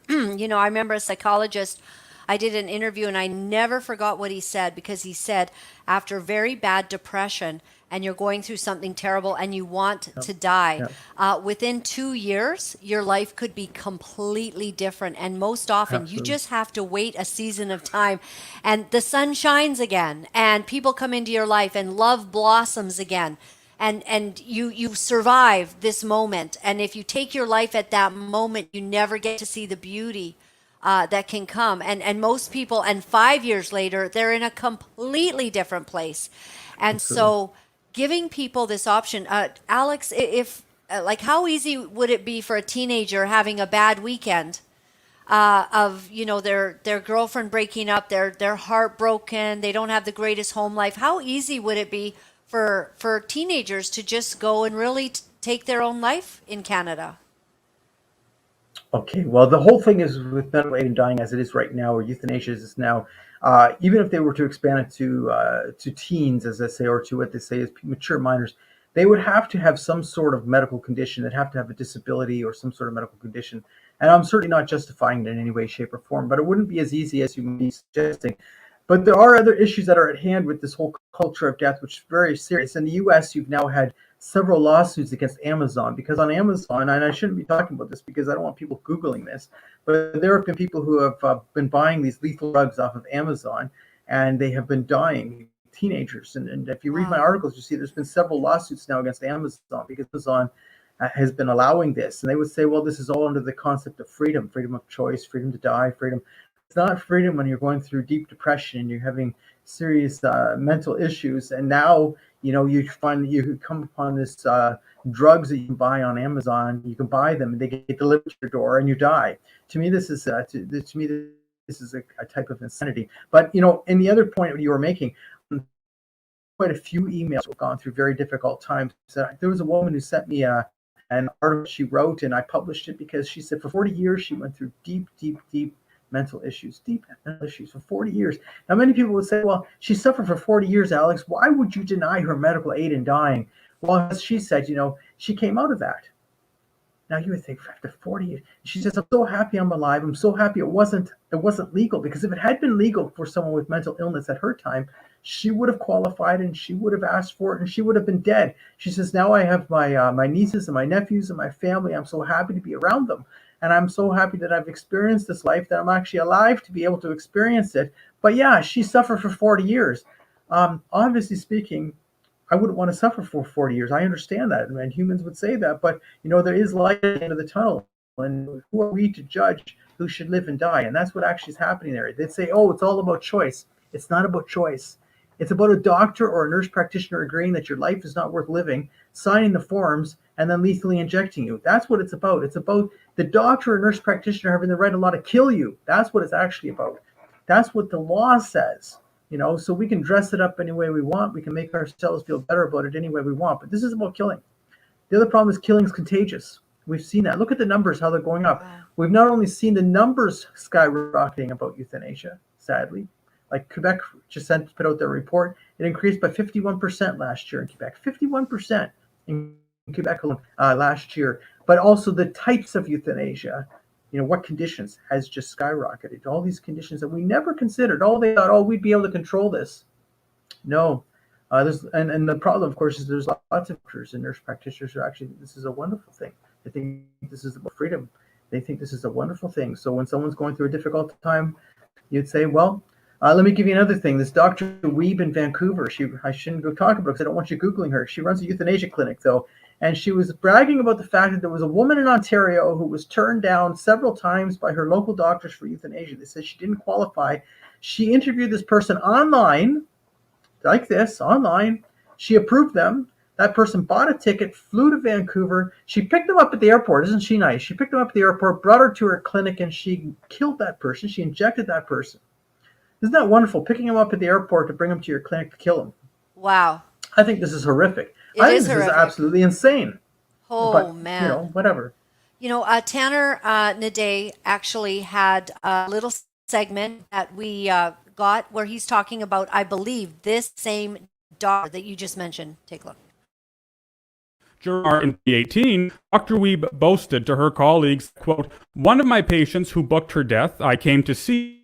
I remember a psychologist, I did an interview and I never forgot what he said, because he said after very bad depression and you're going through something terrible and you want to die, within 2 years, your life could be completely different. And most often you just have to wait a season of time and the sun shines again and people come into your life and love blossoms again. And you survive this moment. And if you take your life at that moment, you never get to see the beauty that can come. And most people, and 5 years later, they're in a completely different place. And so giving people this option, Alex, if how easy would it be for a teenager having a bad weekend of their girlfriend breaking up, they're heartbroken, they don't have the greatest home life? How easy would it be for teenagers to just go and really take their own life in Canada? Okay, well, the whole thing is with medical aid in dying as it is right now, or euthanasia is now, even if they were to expand it to teens, as they say, or to what they say is mature minors, they would have to have some sort of medical condition. They'd have to have a disability or some sort of medical condition. And I'm certainly not justifying it in any way, shape, or form, but it wouldn't be as easy as you may be suggesting. But there are other issues that are at hand with this whole culture of death, which is very serious. In the US, you've now had several lawsuits against Amazon because on Amazon, and I shouldn't be talking about this because I don't want people Googling this, but there have been people who have been buying these lethal drugs off of Amazon and they have been dying, teenagers. And if you read my articles, you see there's been several lawsuits now against Amazon because Amazon has been allowing this. And they would say, well, this is all under the concept of freedom, freedom of choice, freedom to die, freedom. It's not freedom when you're going through deep depression and you're having serious mental issues. And now, you find that you could come upon this drugs that you can buy on Amazon. You can buy them and they get delivered to your door and you die. To me, this is a type of insanity. But, in the other point you were making, quite a few emails have gone through very difficult times. There was a woman who sent me an article she wrote, and I published it because she said for 40 years she went through deep mental issues for 40 years. Now, many people would say, well, she suffered for 40 years, Alex. Why would you deny her medical aid in dying? Well, as she said, she came out of that. Now, you would think after 40 years, she says, I'm so happy I'm alive. I'm so happy it wasn't legal, because if it had been legal for someone with mental illness at her time, she would have qualified and she would have asked for it and she would have been dead. She says, now I have my nieces and my nephews and my family. I'm so happy to be around them. And I'm so happy that I've experienced this life, that I'm actually alive to be able to experience it. But yeah, she suffered for 40 years. Obviously speaking, I wouldn't want to suffer for 40 years. I understand that, and humans would say that. But, there is light at the end of the tunnel. And who are we to judge who should live and die? And that's what actually is happening there. They'd say, oh, it's all about choice. It's not about choice. It's about a doctor or a nurse practitioner agreeing that your life is not worth living, signing the forms, and then lethally injecting you. That's what it's about. It's about the doctor or nurse practitioner having the right and law to kill you. That's what it's actually about. That's what the law says. So we can dress it up any way we want. We can make ourselves feel better about it any way we want. But this is about killing. The other problem is killing is contagious. We've seen that. Look at the numbers, how they're going up. We've not only seen the numbers skyrocketing about euthanasia, sadly. Like Quebec just put out their report. It increased by 51% last year in Quebec. 51% in Quebec alone last year. But also the types of euthanasia, what conditions has just skyrocketed. All these conditions that we never considered. They thought, we'd be able to control this. No. And the problem, of course, is there's lots of doctors and nurse practitioners who actually, this is a wonderful thing. They think this is about freedom. They think this is a wonderful thing. So when someone's going through a difficult time, you'd say, well, let me give you another thing. This Dr. Weeb in Vancouver, I shouldn't go talk about it because I don't want you Googling her. She runs a euthanasia clinic, though. And she was bragging about the fact that there was a woman in Ontario who was turned down several times by her local doctors for euthanasia. They said she didn't qualify. She interviewed this person online, like this, online. She approved them. That person bought a ticket, flew to Vancouver. She picked them up at the airport. Isn't she nice? She picked them up at the airport, brought her to her clinic, and she killed that person. She injected that person. Isn't that wonderful? Picking them up at the airport to bring them to your clinic to kill them. Wow. I think this is horrific. It I think is this horrific. is absolutely insane. Oh, but, man. Whatever. Tanner Naday actually had a little segment that we got where he's talking about, I believe, this same doctor that you just mentioned. Take a look. In 2018, Dr. Weeb boasted to her colleagues, quote, "One of my patients who booked her death, I came to see.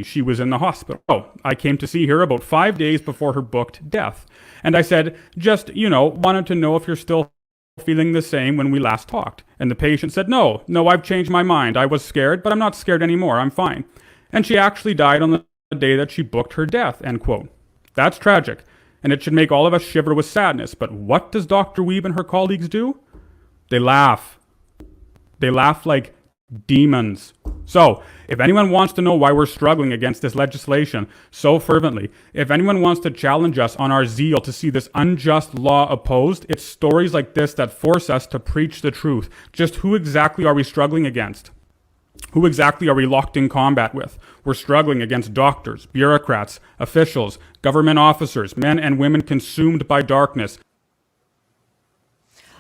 She was in the hospital. I came to see her about 5 days before her booked death. And I said, just, wanted to know if you're still feeling the same when we last talked. And the patient said, no, I've changed my mind. I was scared, but I'm not scared anymore. I'm fine. And she actually died on the day that she booked her death," end quote. That's tragic, and it should make all of us shiver with sadness. But what does Dr. Weeb and her colleagues do? They laugh. They laugh like demons. So, if anyone wants to know why we're struggling against this legislation so fervently, if anyone wants to challenge us on our zeal to see this unjust law opposed, it's stories like this that force us to preach the truth. Just who exactly are we struggling against? Who exactly are we locked in combat with? We're struggling against doctors, bureaucrats, officials, government officers, men and women consumed by darkness.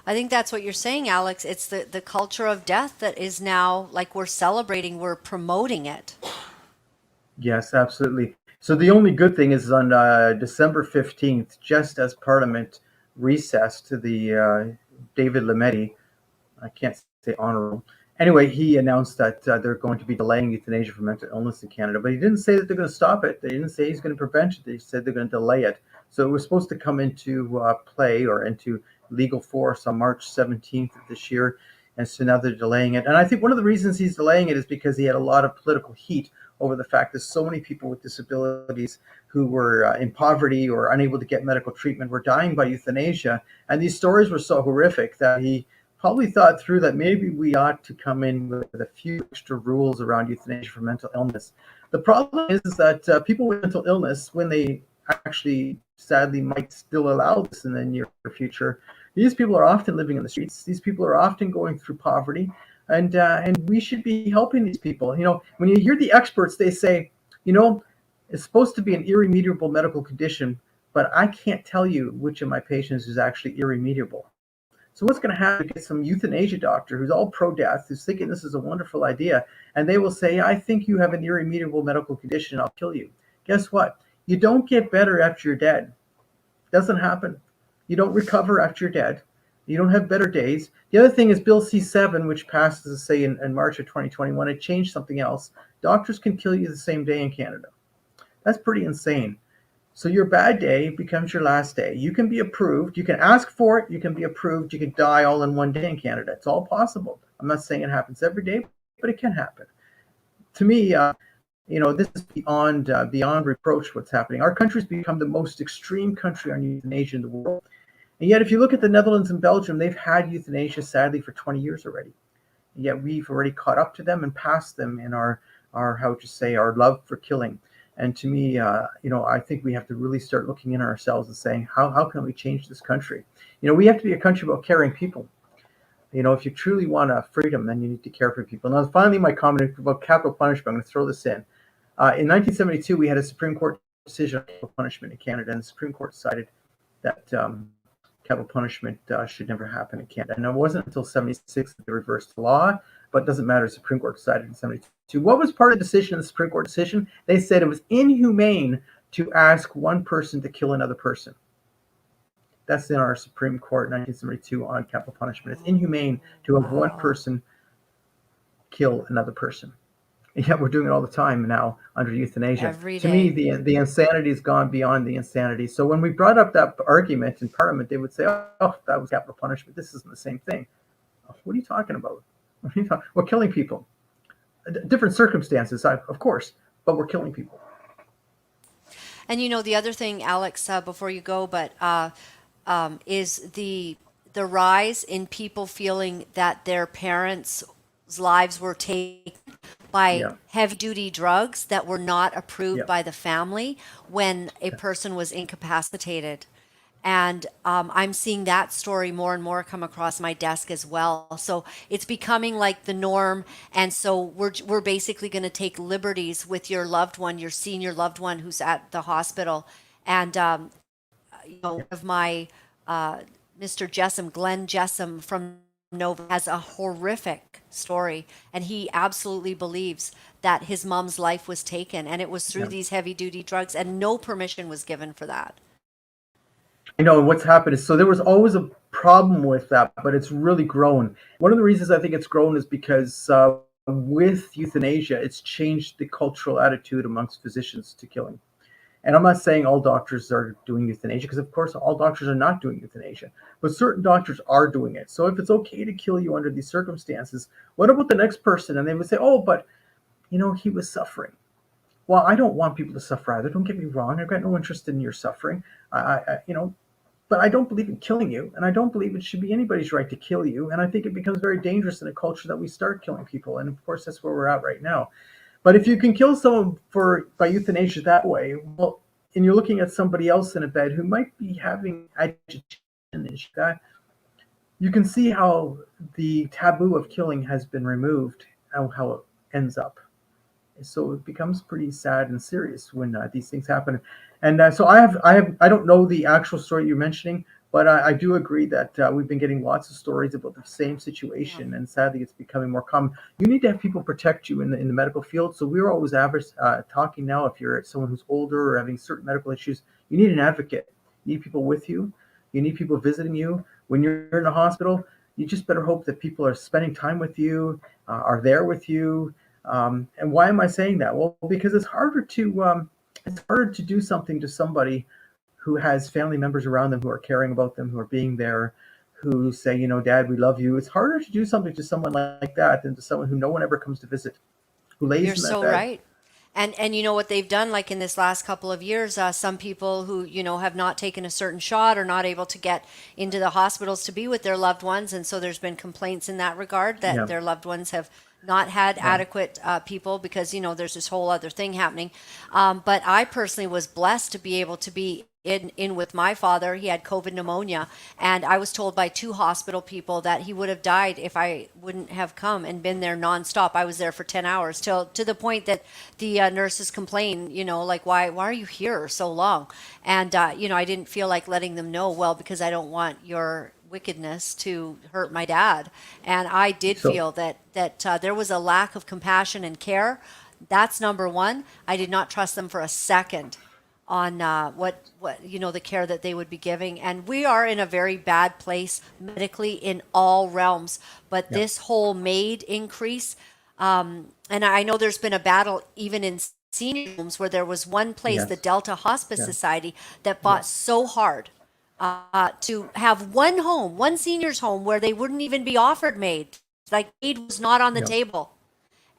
I think that's what you're saying, Alex. It's the culture of death that is now like we're celebrating, we're promoting it. Yes, absolutely. So the only good thing is on December 15th, just as Parliament recessed, David Lametti, I can't say honorable. Anyway, he announced that they're going to be delaying euthanasia for mental illness in Canada, but he didn't say that they're going to stop it. They didn't say he's going to prevent it. They said they're going to delay it. So it was supposed to come into play or into legal force on March 17th of this year. And so now they're delaying it. And I think one of the reasons he's delaying it is because he had a lot of political heat over the fact that so many people with disabilities who were in poverty or unable to get medical treatment were dying by euthanasia. And these stories were so horrific that he probably thought through that maybe we ought to come in with a few extra rules around euthanasia for mental illness. The problem is that people with mental illness, when they actually sadly might still allow this in the near future, these people are often living in the streets. These people are often going through poverty, and we should be helping these people. You know, when you hear the experts, they say, you know, it's supposed to be an irremediable medical condition, but I can't tell you which of my patients is actually irremediable. So what's going to happen? Get some euthanasia doctor who's all pro-death, who's thinking this is a wonderful idea, and they will say, I think you have an irremediable medical condition, I'll kill you. Guess what? You don't get better after you're dead. Doesn't happen. You don't recover after you're dead. You don't have better days. The other thing is Bill C-7, which passed, say, in March of 2021, it changed something else. Doctors can kill you the same day in Canada. That's pretty insane. So your bad day becomes your last day. You can be approved. You can ask for it. You can be approved. You can die all in one day in Canada. It's all possible. I'm not saying it happens every day, but it can happen. To me, you know, this is beyond reproach what's happening. Our country's become the most extreme country on euthanasia in the world. And yet, if you look at the Netherlands and Belgium, they've had euthanasia, sadly, for 20 years already. And yet we've already caught up to them and passed them in our how to say, our love for killing. And to me, you know, I think we have to really start looking in ourselves and saying, how can we change this country? You know, we have to be a country about caring people. You know, if you truly want freedom, then you need to care for people. Now, finally, my comment about capital punishment, I'm going to throw this in. In 1972, we had a Supreme Court decision on capital punishment in Canada, and the Supreme Court decided that capital punishment should never happen in Canada. And it wasn't until 76 that they reversed the law, but it doesn't matter. The Supreme Court decided in 72. What was part of the decision in the Supreme Court decision? They said it was inhumane to ask one person to kill another person. That's in our Supreme Court 1972 on capital punishment. It's inhumane to have one person kill another person. And yet we're doing it all the time now under euthanasia. Every To day. me, the insanity has gone beyond the insanity. So when we brought up that argument in Parliament, they would say, oh, that was capital punishment. This isn't the same thing. What are you talking about? We're killing people. Different circumstances, of course, but we're killing people. And you know, the other thing, Alex, before you go, but is the rise in people feeling that their parents' lives were taken by heavy-duty drugs that were not approved by the family when a person was incapacitated. And I'm seeing that story more and more come across my desk as well. So it's becoming like the norm. And so we're basically going to take liberties with your loved one, your senior loved one who's at the hospital. And you know, of my Mr. Jessam, Glenn Jessam from Nova, has a horrific story, and he absolutely believes that his mom's life was taken, and it was through these heavy-duty drugs, and no permission was given for that. You know, what's happened is, so there was always a problem with that, but it's really grown. One of the reasons I think it's grown is because with euthanasia, it's changed the cultural attitude amongst physicians to killing. And I'm not saying all doctors are doing euthanasia, because of course all doctors are not doing euthanasia, but certain doctors are doing it. So if it's okay to kill you under these circumstances, what about the next person? And they would say, oh, but you know, he was suffering. Well, I don't want people to suffer either. Don't get me wrong. I've got no interest in your suffering. You know, but I don't believe in killing you, and I don't believe it should be anybody's right to kill you. And I think it becomes very dangerous in a culture that we start killing people. And of course, that's where we're at right now. But if you can kill someone by euthanasia that way, well, and you're looking at somebody else in a bed who might be having agitation, you can see how the taboo of killing has been removed and how it ends up. So it becomes pretty sad and serious when these things happen. And so I don't know the actual story you're mentioning, But I do agree that we've been getting lots of stories about the same situation, and sadly, it's becoming more common. You need to have people protect you in the medical field. So we're always talking now. If you're someone who's older or having certain medical issues, you need an advocate. You need people with you. You need people visiting you when you're in the hospital. You just better hope that people are spending time with you, are there with you. And why am I saying that? Well, because it's harder to do something to somebody who has family members around them who are caring about them, who are being there, who say, Dad, we love you. It's harder to do something to someone like that than to someone who no one ever comes to visit, who lays You're in that so bed. right. And you know what they've done, like in this last couple of years, some people who, have not taken a certain shot or not able to get into the hospitals to be with their loved ones. And so there's been complaints in that regard that Yeah. their loved ones have not had adequate people because, there's this whole other thing happening. But I personally was blessed to be able to be in with my father. He had COVID pneumonia, and I was told by 2 hospital people that he would have died if I wouldn't have come and been there nonstop. I was there for 10 hours to the point that the nurses complained, like, why are you here so long? And, I didn't feel like letting them know, well, because I don't want your wickedness to hurt my dad. And I did feel that there was a lack of compassion and care. That's number one. I did not trust them for a second on what the care that they would be giving. And we are in a very bad place medically in all realms. But this whole MAID increase, and I know there's been a battle even in senior homes where there was one place, the Delta Hospice Society, that fought so hard to have one seniors home where they wouldn't even be offered MAID. Like MAID was not on the table.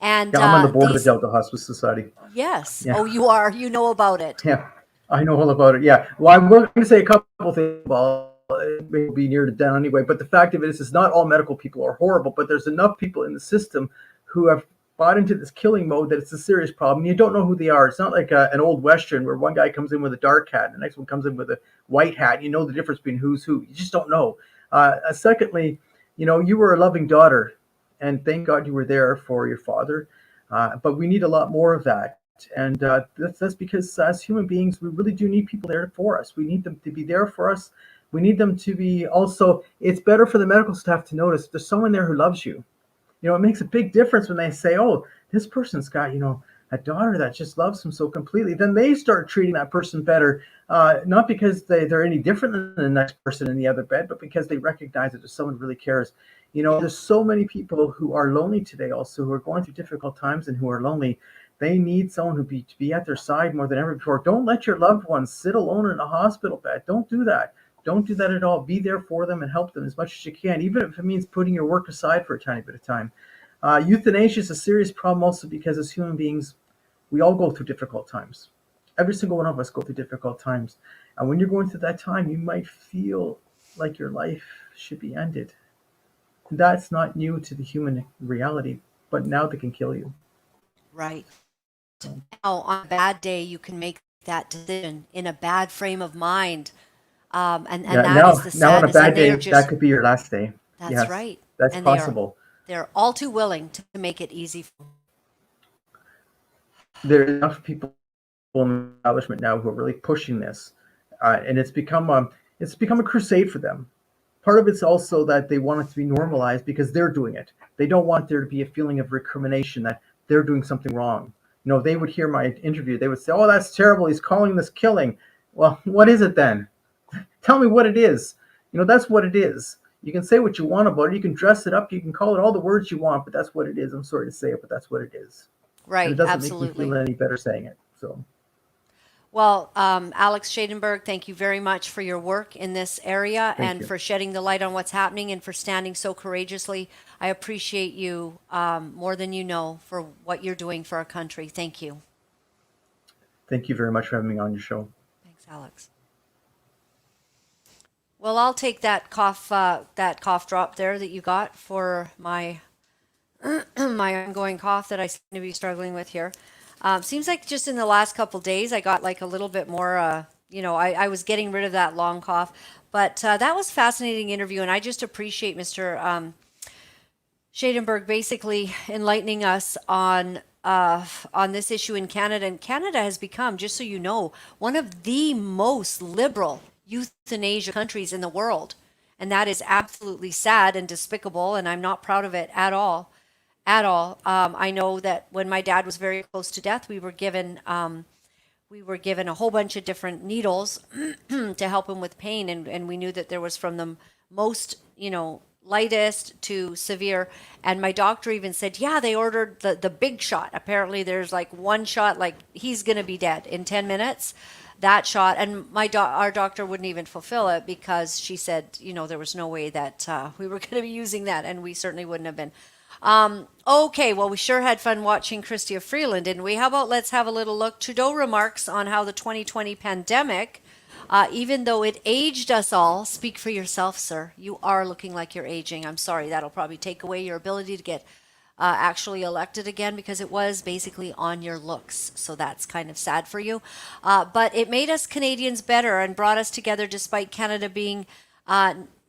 And I'm on the board of the Delta Hospice Society. Yes. Yeah. Oh, you are. You know about it. Yeah, I know all about it. Yeah. Well, I'm going to say a couple things. Well, it may be near to down anyway. But the fact of it is not all medical people are horrible. But there's enough people in the system who have bought into this killing mode that it's a serious problem. You don't know who they are. It's not like an old Western where one guy comes in with a dark hat and the next one comes in with a white hat. You know the difference between who's who. You just don't know. Secondly, you were a loving daughter, and thank God you were there for your father. But we need a lot more of that. And that's because as human beings, we really do need people there for us. We need them to be there for us. We need them to be also, it's better for the medical staff to notice there's someone there who loves you. It makes a big difference when they say, oh, this person's got, a daughter that just loves him so completely. Then they start treating that person better, not because they're any different than the next person in the other bed, but because they recognize that there's someone who really cares. There's so many people who are lonely today also, who are going through difficult times and who are lonely. They need someone to be at their side more than ever before. Don't let your loved ones sit alone in a hospital bed. Don't do that. Don't do that at all. Be there for them and help them as much as you can, even if it means putting your work aside for a tiny bit of time. Euthanasia is a serious problem also because as human beings, we all go through difficult times. Every single one of us go through difficult times. And when you're going through that time, you might feel like your life should be ended. That's not new to the human reality, but now they can kill you. Right. Now, on a bad day, you can make that decision in a bad frame of mind. And that is the sadness. Now on a bad day, just, that could be your last day. That's yes, right. That's and possible. They're all too willing to make it easy. There are enough people in the establishment now who are really pushing this, and it's become a crusade for them. Part of it's also that they want it to be normalized because they're doing it. They don't want there to be a feeling of recrimination that they're doing something wrong. They would hear my interview. They would say, "Oh, that's terrible. He's calling this killing." Well, what is it then? Tell me what it is. That's what it is. You can say what you want about it. You can dress it up. You can call it all the words you want, but that's what it is. I'm sorry to say it, but that's what it is. Right. And it doesn't Absolutely. make me feel any better saying it. So. Well, Alex Schadenberg, thank you very much for your work in this area Thank you. for shedding the light on what's happening and for standing so courageously. I appreciate you more than you know for what you're doing for our country. Thank you. Thank you very much for having me on your show. Thanks, Alex. Well, I'll take that cough drop there that you got for my my ongoing cough that I seem to be struggling with here. Seems like just in the last couple days, I got like a little bit more, I was getting rid of that long cough, but that was a fascinating interview. And I just appreciate Mr. Schadenberg basically enlightening us on this issue in Canada. And Canada has become, just so you know, one of the most liberal euthanasia countries in the world. And that is absolutely sad and despicable, and I'm not proud of it at all. At all. I know that when my dad was very close to death, we were given a whole bunch of different needles to help him with pain, and we knew that there was from the most, lightest to severe. And my doctor even said, yeah, they ordered the big shot. Apparently there's like one shot, like he's going to be dead in 10 minutes. That shot, and our doctor wouldn't even fulfill it because she said, there was no way that we were going to be using that, and we certainly wouldn't have been. Okay, well, we sure had fun watching Chrystia Freeland, didn't we? How about let's have a little look. Trudeau remarks on how the 2020 pandemic, even though it aged us all, speak for yourself, sir. You are looking like you're aging. I'm sorry, that'll probably take away your ability to get actually elected again, because it was basically on your looks. So that's kind of sad for you. But it made us Canadians better and brought us together despite Canada being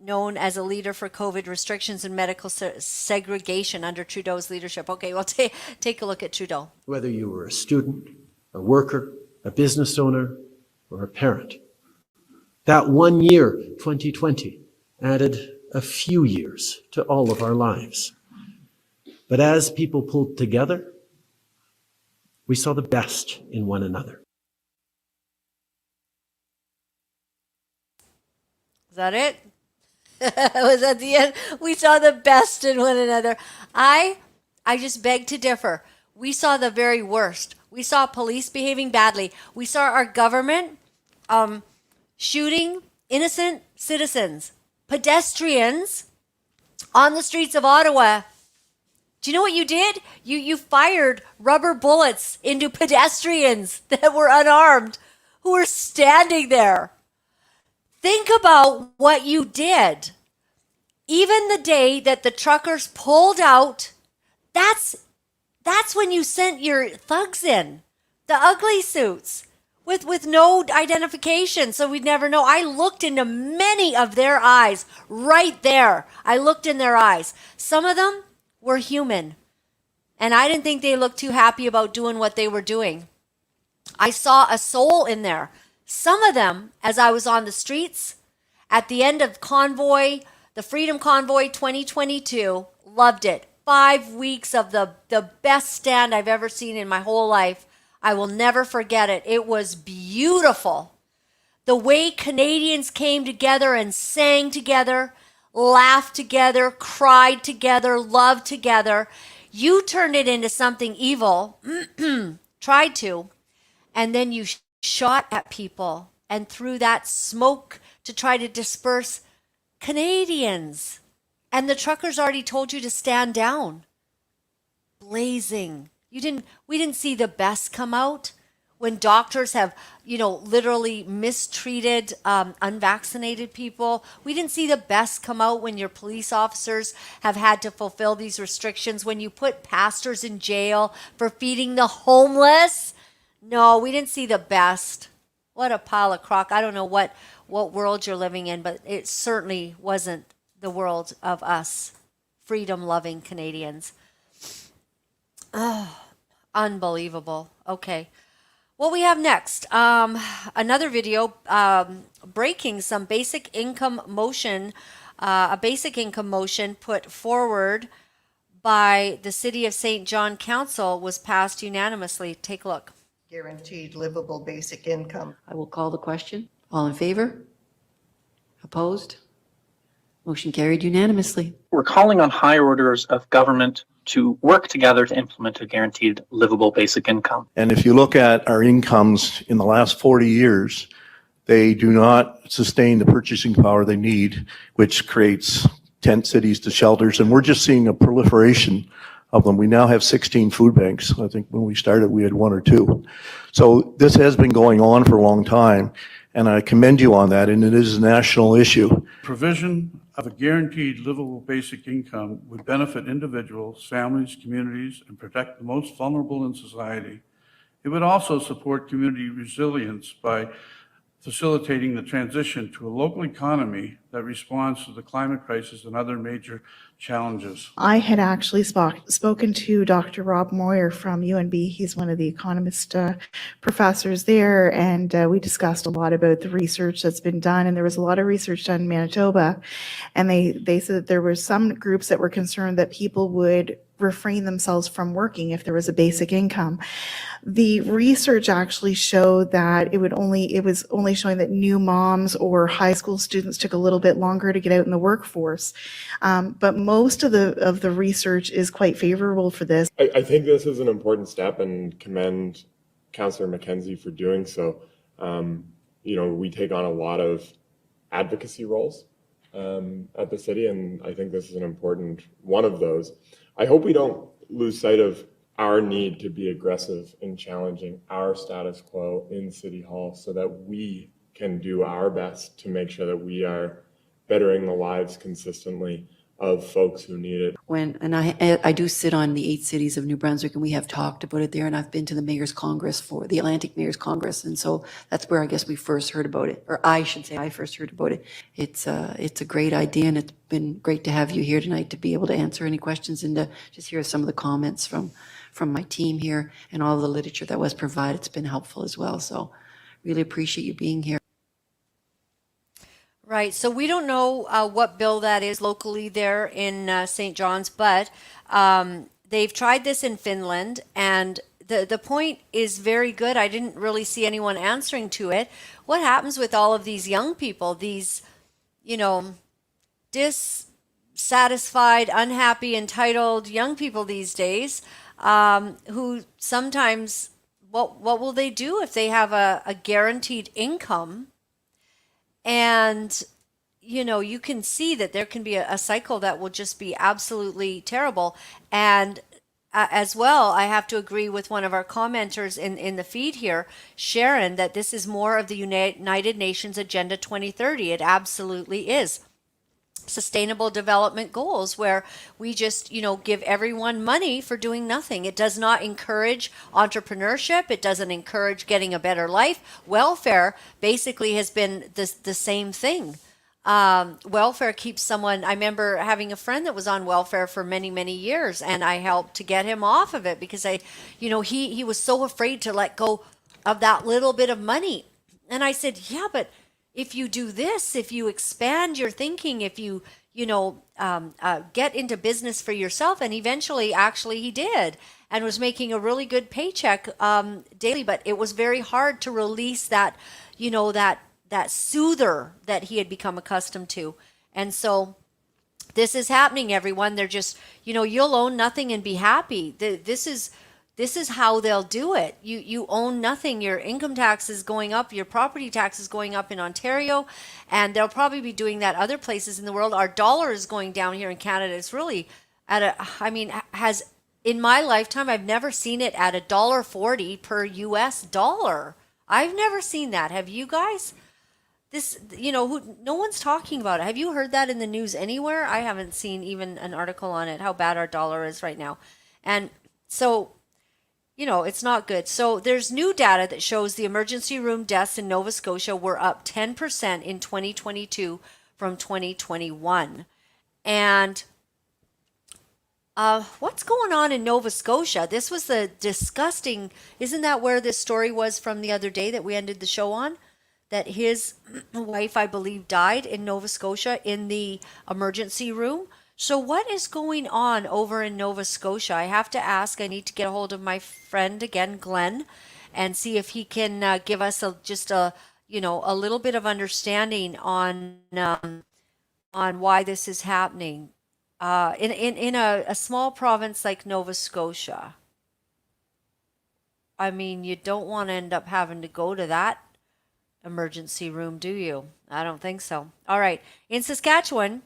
known as a leader for COVID restrictions and medical segregation under Trudeau's leadership. Okay, well, take a look at Trudeau. Whether you were a student, a worker, a business owner, or a parent, that 1 year, 2020, added a few years to all of our lives. But as people pulled together, we saw the best in one another. Is that it? Was that the end? We saw the best in one another. I just beg to differ. We saw the very worst. We saw police behaving badly. We saw our government shooting innocent citizens, pedestrians on the streets of Ottawa. Do you know what you did? You fired rubber bullets into pedestrians that were unarmed who were standing there. Think about what you did. Even the day that the truckers pulled out, that's when you sent your thugs in, the ugly suits with no identification, so we'd never know. I looked into many of their eyes right there. I looked in their eyes. Some of them were human, and I didn't think they looked too happy about doing what they were doing. I saw a soul in there. Some of them, as I was on the streets at the end of Convoy, the Freedom Convoy 2022, loved it. 5 weeks of the best stand I've ever seen in my whole life. I will never forget it. It was beautiful. The way Canadians came together and sang together, laughed together, cried together, loved together. You turned it into something evil, tried to, and then you shot at people and threw that smoke to try to disperse Canadians. And the truckers already told you to stand down. Blazing. We didn't see the best come out when doctors have, literally mistreated unvaccinated people. We didn't see the best come out when your police officers have had to fulfill these restrictions, when you put pastors in jail for feeding the homeless. No, we didn't see the best. What a pile of crock. I don't know what world you're living in, but it certainly wasn't the world of us freedom-loving Canadians. Oh, unbelievable. Okay. What we have next, another video breaking some basic income motion, a basic income motion put forward by the City of St. John Council was passed unanimously. Take a look. Guaranteed livable basic income. I will call the question. All in favor? Opposed? Motion carried unanimously. We're calling on higher orders of government to work together to implement a guaranteed livable basic income. And if you look at our incomes in the last 40 years, they do not sustain the purchasing power they need, which creates tent cities to shelters. And we're just seeing a proliferation of them. We now have 16 food banks. I think when we started, we had 1 or 2. So this has been going on for a long time, and I commend you on that, and it is a national issue. Provision of a guaranteed livable basic income would benefit individuals, families, communities, and protect the most vulnerable in society. It would also support community resilience by facilitating the transition to a local economy that responds to the climate crisis and other major challenges. I had actually spoken to Dr. Rob Moyer from UNB. He's one of the economist professors there, and we discussed a lot about the research that's been done. And there was a lot of research done in Manitoba, and they said that there were some groups that were concerned that people would refrain themselves from working if there was a basic income. The research actually showed that it was only showing that new moms or high school students took a little bit longer to get out in the workforce. But most of the research is quite favorable for this. I think this is an important step and commend Councillor McKenzie for doing so. We take on a lot of advocacy roles at the city, and I think this is an important one of those. I hope we don't lose sight of our need to be aggressive in challenging our status quo in City Hall so that we can do our best to make sure that we are bettering the lives consistently of folks who need it. I do sit on the 8 cities of New Brunswick, and we have talked about it there, and I've been to the Mayor's Congress for the Atlantic Mayor's Congress, and so that's where I guess we first heard about it, or I should say I first heard about it. It's a great idea, and it's been great to have you here tonight to be able to answer any questions and to just hear some of the comments from my team here and all of the literature that was provided. It's been helpful as well, so really appreciate you being here. Right. So we don't know what bill that is locally there in St. John's, but they've tried this in Finland, and the point is very good. I didn't really see anyone answering to it. What happens with all of these young people, these, dissatisfied, unhappy, entitled young people these days, who sometimes, what will they do if they have a guaranteed income? And, you can see that there can be a cycle that will just be absolutely terrible. And as well, I have to agree with one of our commenters in the feed here, Sharon, that this is more of the United Nations Agenda 2030. It absolutely is. Sustainable development goals where we just give everyone money for doing nothing. It does not encourage entrepreneurship. It doesn't encourage getting a better life. Welfare basically has been the same thing. Welfare keeps someone. I remember having a friend that was on welfare for many years, and I helped to get him off of it because he was so afraid to let go of that little bit of money. And I said, yeah, but if you do this, if you expand your thinking, if you, get into business for yourself, and eventually, actually, he did, and was making a really good paycheck daily. But it was very hard to release that, that soother that he had become accustomed to. And so this is happening, everyone. They're just, you'll own nothing and be happy. This is how they'll do it. You own nothing. Your income tax is going up. Your property tax is going up in Ontario, and they'll probably be doing that other places in the world. Our dollar is going down here in Canada. It's really in my lifetime, I've never seen it at $1.40 per US dollar. I've never seen that. Have you guys? This, no one's talking about it. Have you heard that in the news anywhere? I haven't seen even an article on it, how bad our dollar is right now. And so, it's not good. So there's new data that shows the emergency room deaths in Nova Scotia were up 10% in 2022 from 2021. And what's going on in Nova Scotia? This was the disgusting, isn't that where this story was from the other day that we ended the show on? That his wife, I believe, died in Nova Scotia in the emergency room. So what is going on over in Nova Scotia? I have to ask. I need to get a hold of my friend again, Glenn, and see if he can give us a little bit of understanding on why this is happening in a small province like Nova Scotia. I mean, you don't want to end up having to go to that emergency room, do you? I don't think so. All right. In Saskatchewan,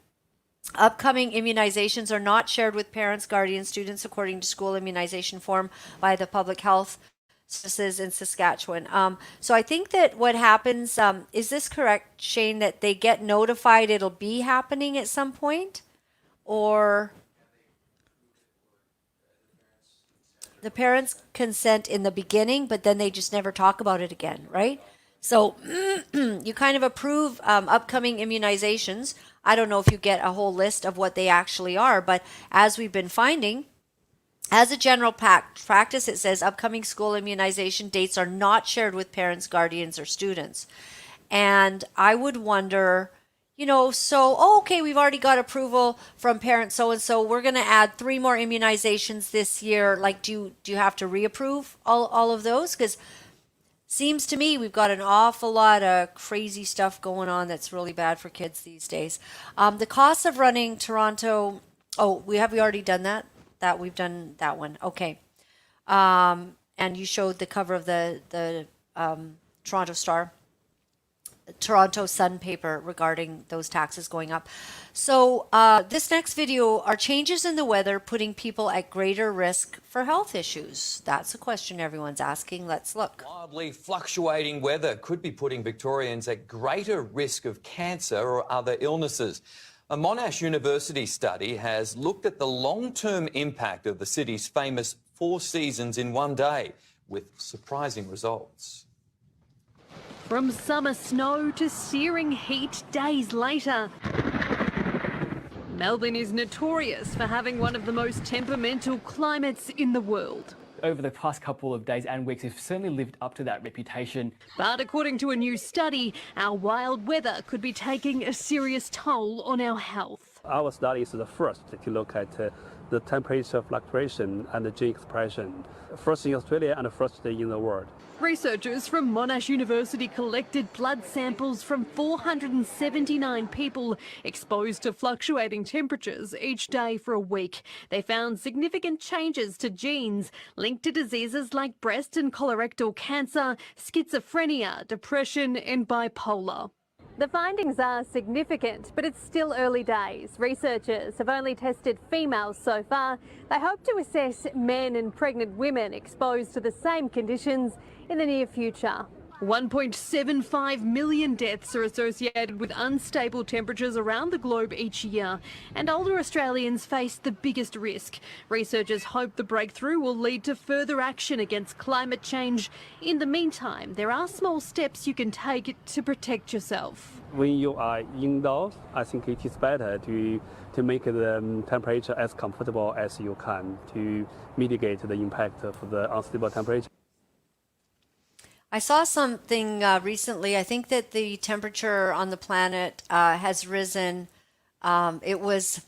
upcoming immunizations are not shared with parents, guardians, students according to school immunization form by the Public Health Services in Saskatchewan. So I think that what happens, is this correct, Shane, that they get notified it'll be happening at some point? Or the parents consent in the beginning, but then they just never talk about it again, right? So you kind of approve upcoming immunizations. I don't know if you get a whole list of what they actually are, but as we've been finding, as a general practice, it says upcoming school immunization dates are not shared with parents, guardians, or students. And I would wonder, okay, we've already got approval from parents so-and-so. We're going to add 3 more immunizations this year. Like, do you have to reapprove all of those? Because seems to me we've got an awful lot of crazy stuff going on that's really bad for kids these days. The cost of running Toronto, we already done that? We've done that one. Okay. And you showed the cover of the Toronto Star. Toronto Sun paper regarding those taxes going up. So this next video, are changes in the weather putting people at greater risk for health issues? That's a question everyone's asking. Let's look. Wildly fluctuating weather could be putting Victorians at greater risk of cancer or other illnesses. A Monash University study has looked at the long-term impact of the city's famous 4 seasons in one day, with surprising results. From summer snow to searing heat days later, Melbourne is notorious for having one of the most temperamental climates in the world. Over the past couple of days and weeks, we've certainly lived up to that reputation. But according to a new study, our wild weather could be taking a serious toll on our health. Our study is the first to look at the temperature fluctuation and the gene expression, first in Australia and first in the world. Researchers from Monash University collected blood samples from 479 people exposed to fluctuating temperatures each day for a week. They found significant changes to genes linked to diseases like breast and colorectal cancer, schizophrenia, depression and bipolar. The findings are significant, but it's still early days. Researchers have only tested females so far. They hope to assess men and pregnant women exposed to the same conditions in the near future. 1.75 million deaths are associated with unstable temperatures around the globe each year, and older Australians face the biggest risk. Researchers hope the breakthrough will lead to further action against climate change. In the meantime, there are small steps you can take to protect yourself. When you are indoors, I think it is better to make the temperature as comfortable as you can to mitigate the impact of the unstable temperature. I saw something recently. I think that the temperature on the planet has risen. It was,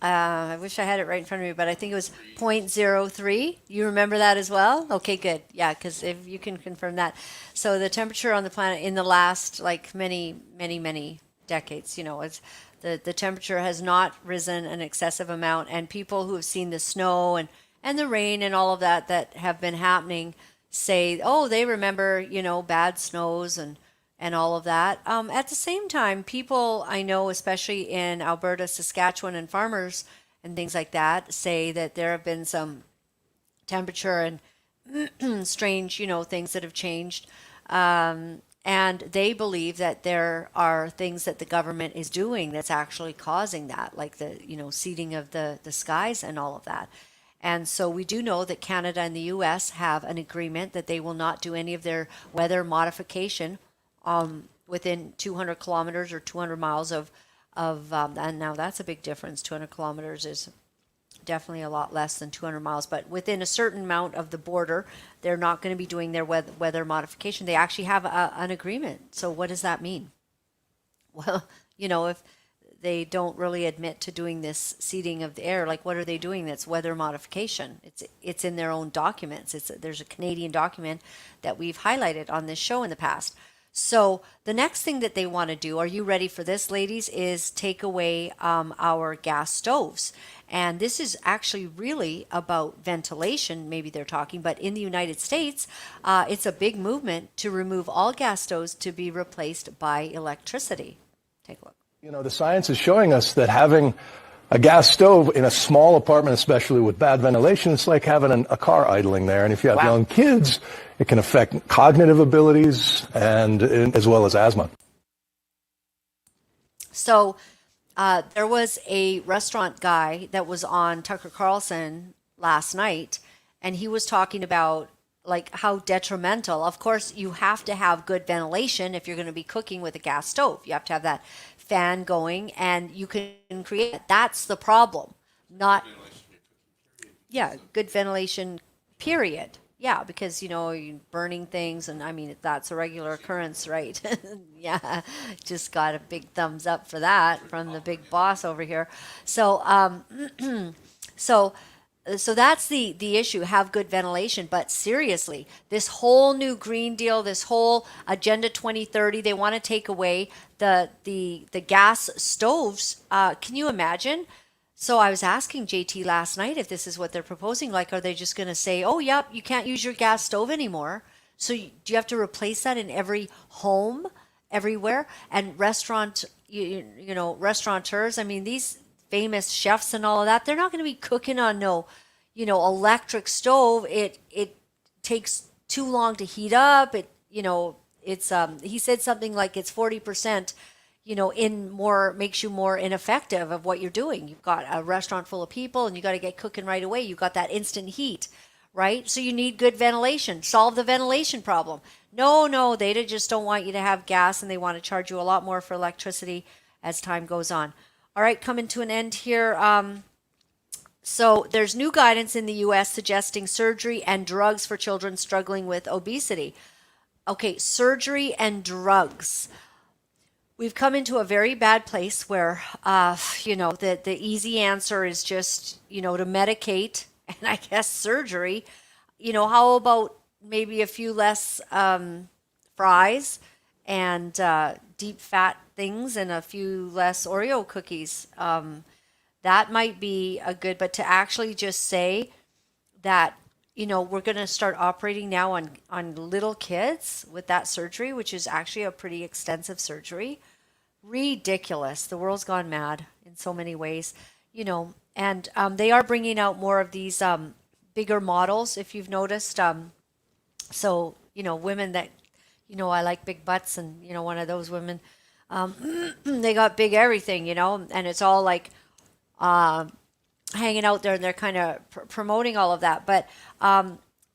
I wish I had it right in front of me, but I think it was 0.03. You remember that as well? Okay, good. Yeah, because if you can confirm that. So the temperature on the planet in the last many decades, it's the temperature has not risen an excessive amount. And people who have seen the snow and the rain and all of that have been happening say, they remember, bad snows and all of that. At the same time, people I know, especially in Alberta, Saskatchewan, and farmers and things like that, say that there have been some temperature and strange, things that have changed. And they believe that there are things that the government is doing that's actually causing that, like the, seeding of the skies and all of that. And so we do know that Canada and the U.S. have an agreement that they will not do any of their weather modification within 200 kilometers or 200 miles of and now that's a big difference. 200 kilometers is definitely a lot less than 200 miles, but within a certain amount of the border, they're not going to be doing their weather modification. They actually have an agreement. So what does that mean? Well, if they don't really admit to doing this seeding of the air, like what are they doing that's weather modification? It's in their own documents. There's a Canadian document that we've highlighted on this show in the past. So the next thing that they want to do, are you ready for this, ladies, is take away our gas stoves. And this is actually really about ventilation, maybe they're talking, but in the United States, it's a big movement to remove all gas stoves to be replaced by electricity. Take a look. The science is showing us that having a gas stove in a small apartment, especially with bad ventilation, it's like having a car idling there. And if you have young kids, it can affect cognitive abilities and as well as asthma. So there was a restaurant guy that was on Tucker Carlson last night, and he was talking about like how detrimental. Of course, you have to have good ventilation if you're going to be cooking with a gas stove. You have to have that fan going, and you can create it. That's the problem. Not, yeah, good ventilation, period. Yeah, because, you know, you're burning things, and I mean, that's a regular occurrence, right? Yeah, just got a big thumbs up for that from the big boss over here. So, so that's the issue. Have good ventilation. But seriously, this whole new Green Deal, this whole Agenda 2030, they want to take away the gas stoves. Can you imagine? So I was asking JT last night if this is what they're proposing. Like, are they just going to say, oh, yep, you can't use your gas stove anymore? So do you have to replace that in every home, everywhere? And you know, restaurateurs, I mean, these famous chefs and all of that, they're not going to be cooking on no, you know, electric stove. It takes too long to heat up. It, you know, it's he said something like it's 40%, you know, makes you more ineffective of what you're doing. You've got a restaurant full of people and you got to get cooking right away. You've got that instant heat, right? So you need good ventilation. Solve the ventilation problem. No, they just don't want you to have gas, and they want to charge you a lot more for electricity as time goes on. All right, coming to an end here. So there's new guidance in the U.S. suggesting surgery and drugs for children struggling with obesity. Okay, surgery and drugs. We've come into a very bad place where, you know, the easy answer is just, you know, to medicate, and I guess surgery. You know, how about maybe a few less fries and deep fat things and a few less Oreo cookies? That might be a good, but to actually just say that, you know, we're going to start operating now on little kids with that surgery, which is actually a pretty extensive surgery. Ridiculous. The world's gone mad in so many ways, you know, and they are bringing out more of these bigger models, if you've noticed. So, you know, women that, you know, I like big butts, and, you know, one of those women, they got big everything, you know, and it's all like hanging out there, and they're kind of promoting all of that. But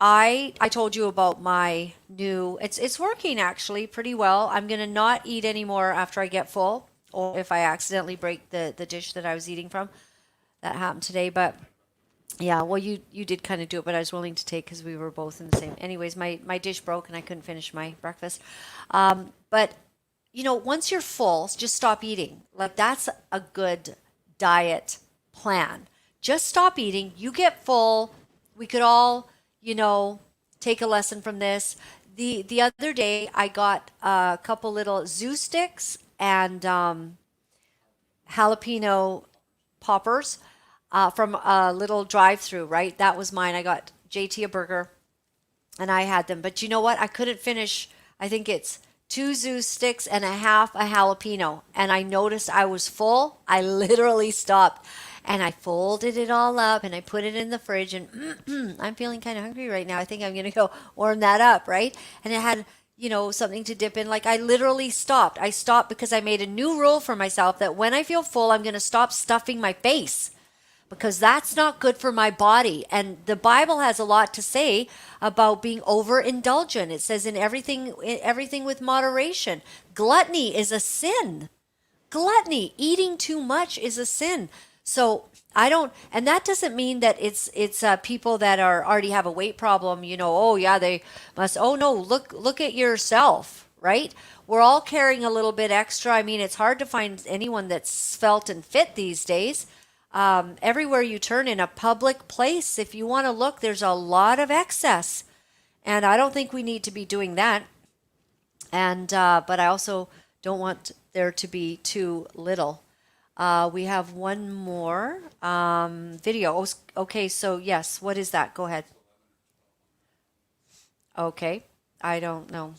I told you about my new, it's working actually pretty well. I'm going to not eat anymore after I get full, or if I accidentally break the dish that I was eating from. That happened today. But yeah, well, you did kind of do it, but I was willing to take because we were both in the same. Anyways, my dish broke and I couldn't finish my breakfast. But, you know, once you're full, just stop eating. Like, that's a good diet plan. Just stop eating. You get full. We could all, you know, take a lesson from this. The other day, I got a couple little zoo sticks and jalapeno poppers from a little drive-through, right? That was mine. I got JT a burger, and I had them. But you know what? I couldn't finish. I think it's 2 zoo sticks and a half a jalapeno. And I noticed I was full. I literally stopped. And I folded it all up and I put it in the fridge, and I'm feeling kind of hungry right now. I think I'm going to go warm that up, right? And it had, you know, something to dip in. Like, I literally stopped. I stopped because I made a new rule for myself that when I feel full, I'm going to stop stuffing my face, because that's not good for my body. And the Bible has a lot to say about being overindulgent. It says in everything with moderation. Gluttony is a sin. Gluttony, eating too much, is a sin. So I don't, and that doesn't mean that it's people that already have a weight problem, you know, oh yeah, they must, oh no, look at yourself, right? We're all carrying a little bit extra. I mean, it's hard to find anyone that's svelte and fit these days. Everywhere you turn in a public place, if you want to look, there's a lot of excess. And I don't think we need to be doing that. And, but I also don't want there to be too little. We have one more video. Okay, so yes, what is that? Go ahead. Okay, I don't know.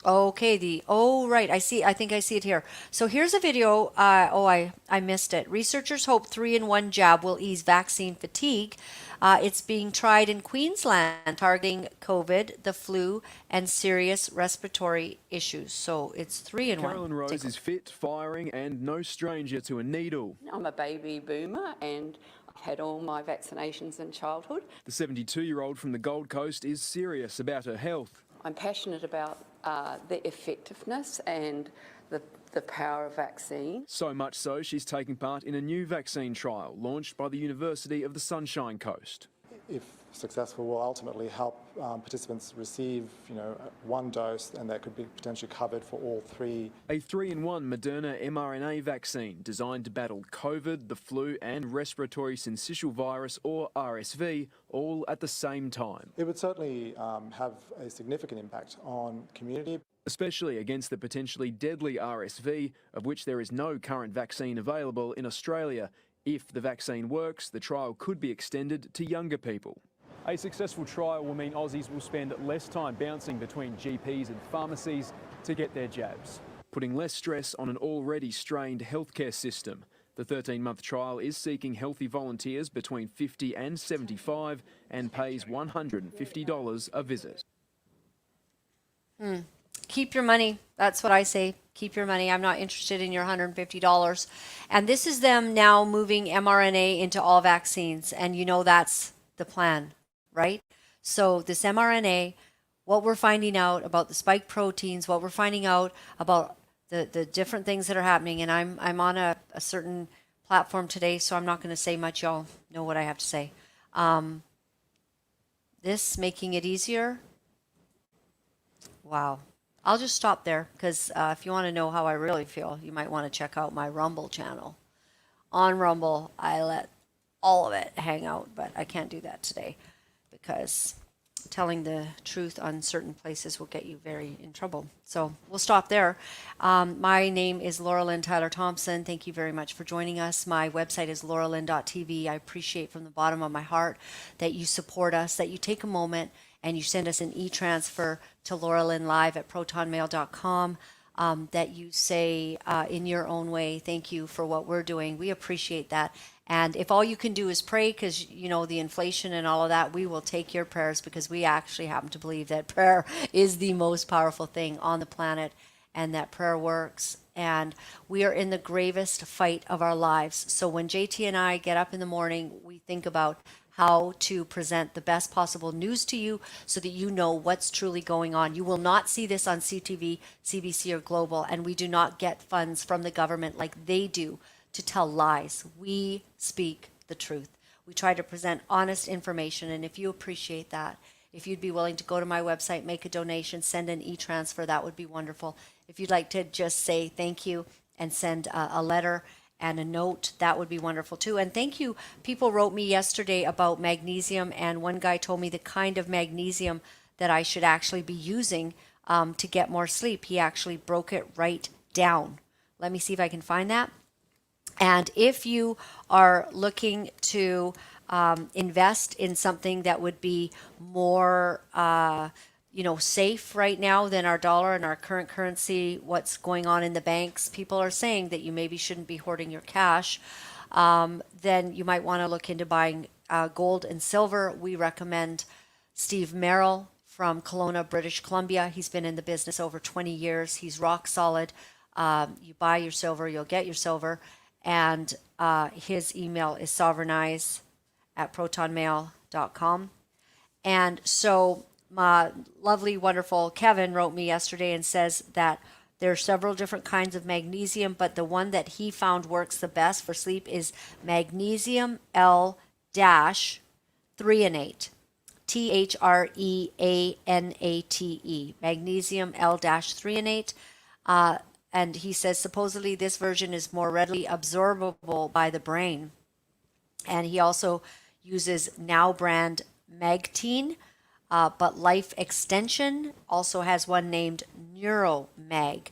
Okay, right, I see. I think I see it here. So here's a video. I missed it. Researchers hope 3-in-1 jab will ease vaccine fatigue. It's being tried in Queensland, targeting COVID, the flu, and serious respiratory issues. So it's 3-in-1. Carolyn Rose is fit, firing, and no stranger to a needle. I'm a baby boomer, and Had all my vaccinations in childhood. The 72-year-old from the Gold Coast is serious about her health. I'm passionate about the effectiveness and the power of vaccine. So much so, she's taking part in a new vaccine trial launched by the University of the Sunshine Coast. If successful, will ultimately help participants receive, one dose, and that could be potentially covered for all three. A 3-in-1 Moderna mRNA vaccine designed to battle COVID, the flu and respiratory syncytial virus, or RSV, all at the same time. It would certainly have a significant impact on community. Especially against the potentially deadly RSV, of which there is no current vaccine available in Australia. If the vaccine works, the trial could be extended to younger people. A successful trial will mean Aussies will spend less time bouncing between GPs and pharmacies to get their jabs, putting less stress on an already strained healthcare system. The 13-month trial is seeking healthy volunteers between 50 and 75 and pays $150 a visit. Keep your money. That's what I say. Keep your money. I'm not interested in your $150. And this is them now moving mRNA into all vaccines. And that's the plan, right? So this mRNA, what we're finding out about the spike proteins, what we're finding out about the different things that are happening. And I'm on a certain platform today, so I'm not going to say much. Y'all know what I have to say. This making it easier. Wow. I'll just stop there because if you want to know how I really feel, you might want to check out my Rumble channel. On Rumble, I let all of it hang out, but I can't do that today because telling the truth on certain places will get you very in trouble. So we'll stop there. My name is Laura-Lynn Tyler Thompson. Thank you very much for joining us. My website is lauralynn.tv. I appreciate from the bottom of my heart that you support us, that you take a moment and you send us an e-transfer to Laura-Lynn Live at protonmail.com, that you say in your own way, thank you for what we're doing. We appreciate that. And if all you can do is pray because, the inflation and all of that, we will take your prayers because we actually happen to believe that prayer is the most powerful thing on the planet and that prayer works. And we are in the gravest fight of our lives. So when JT and I get up in the morning, we think about how to present the best possible news to you so that you know what's truly going on. You will not see this on CTV, CBC, or Global, and we do not get funds from the government like they do to tell lies. We speak the truth. We try to present honest information, and if you appreciate that, if you'd be willing to go to my website, make a donation, send an e-transfer, that would be wonderful. If you'd like to just say thank you and send a letter and a note, that would be wonderful too. And thank you. People wrote me yesterday about magnesium, and one guy told me the kind of magnesium that I should actually be using to get more sleep. He actually broke it right down. Let me see if I can find that. And if you are looking to invest in something that would be more safe right now than our dollar and our current currency, what's going on in the banks, people are saying that you maybe shouldn't be hoarding your cash, then you might want to look into buying gold and silver. We recommend Steve Merrill from Kelowna, British Columbia. He's been in the business over 20 years. He's rock solid. You buy your silver, you'll get your silver. And his email is sovereignize@protonmail.com. And so my lovely, wonderful Kevin wrote me yesterday and says that there are several different kinds of magnesium, but the one that he found works the best for sleep is magnesium L-threonate. Threanate. Magnesium L-threonate. And he says supposedly this version is more readily absorbable by the brain. And he also uses Now brand Magtine, but Life Extension also has one named NeuroMag.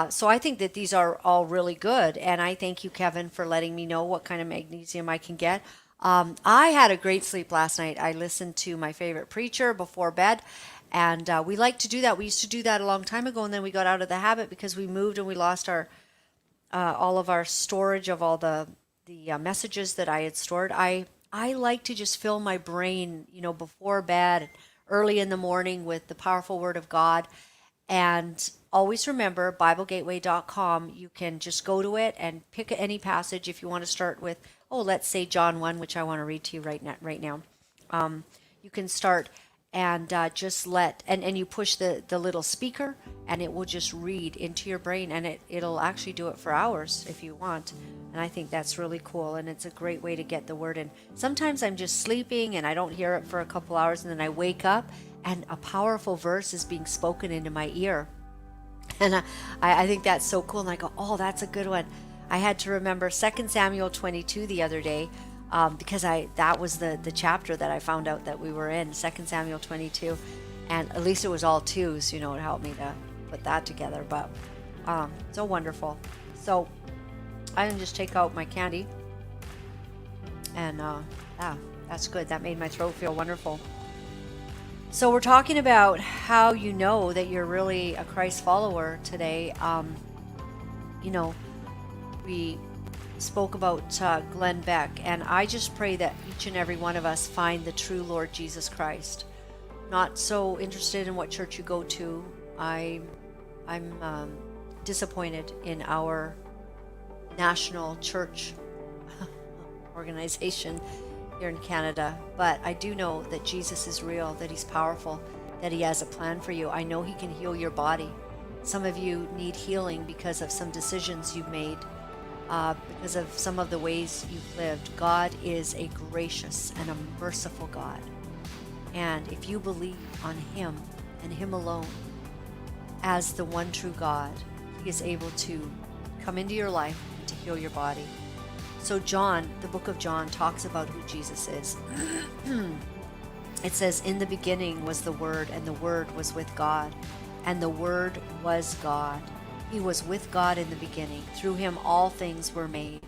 So I think that these are all really good. And I thank you, Kevin, for letting me know what kind of magnesium I can get. I had a great sleep last night. I listened to my favorite preacher before bed. And we like to do that. We used to do that a long time ago, and then we got out of the habit because we moved and we lost our all of our storage of all the messages that I had stored. I like to just fill my brain, before bed, early in the morning with the powerful Word of God. And always remember, BibleGateway.com, you can just go to it and pick any passage if you want to start with let's say John 1, which I want to read to you right now. You can start and just and you push the little speaker, and it will just read into your brain, and it'll actually do it for hours if you want. And I think that's really cool, and it's a great way to get the word in. Sometimes I'm just sleeping and I don't hear it for a couple hours, and then I wake up and a powerful verse is being spoken into my ear. And I think that's so cool, and I go, oh, that's a good one. I had to remember 2 Samuel 22 the other day, because that was the chapter that I found out that we were in, 2 Samuel 22. And at least it was all twos, it helped me to put that together. But so wonderful. So I can just take out my candy. And that's good. That made my throat feel wonderful. So we're talking about how you know that you're really a Christ follower today. We spoke about Glenn Beck, and I just pray that each and every one of us find the true Lord Jesus Christ. Not so interested in what church you go to. I'm disappointed in our national church organization here in Canada, but I do know that Jesus is real, that he's powerful, that he has a plan for you. I know he can heal your body. Some of you need healing because of some decisions you've made, because of some of the ways you've lived. God is a gracious and a merciful God. And if you believe on him and him alone as the one true God, he is able to come into your life and to heal your body. So John, the book of John, talks about who Jesus is. It says, in the beginning was the Word, and the Word was with God, and the Word was God. He was with God in the beginning. Through him all things were made.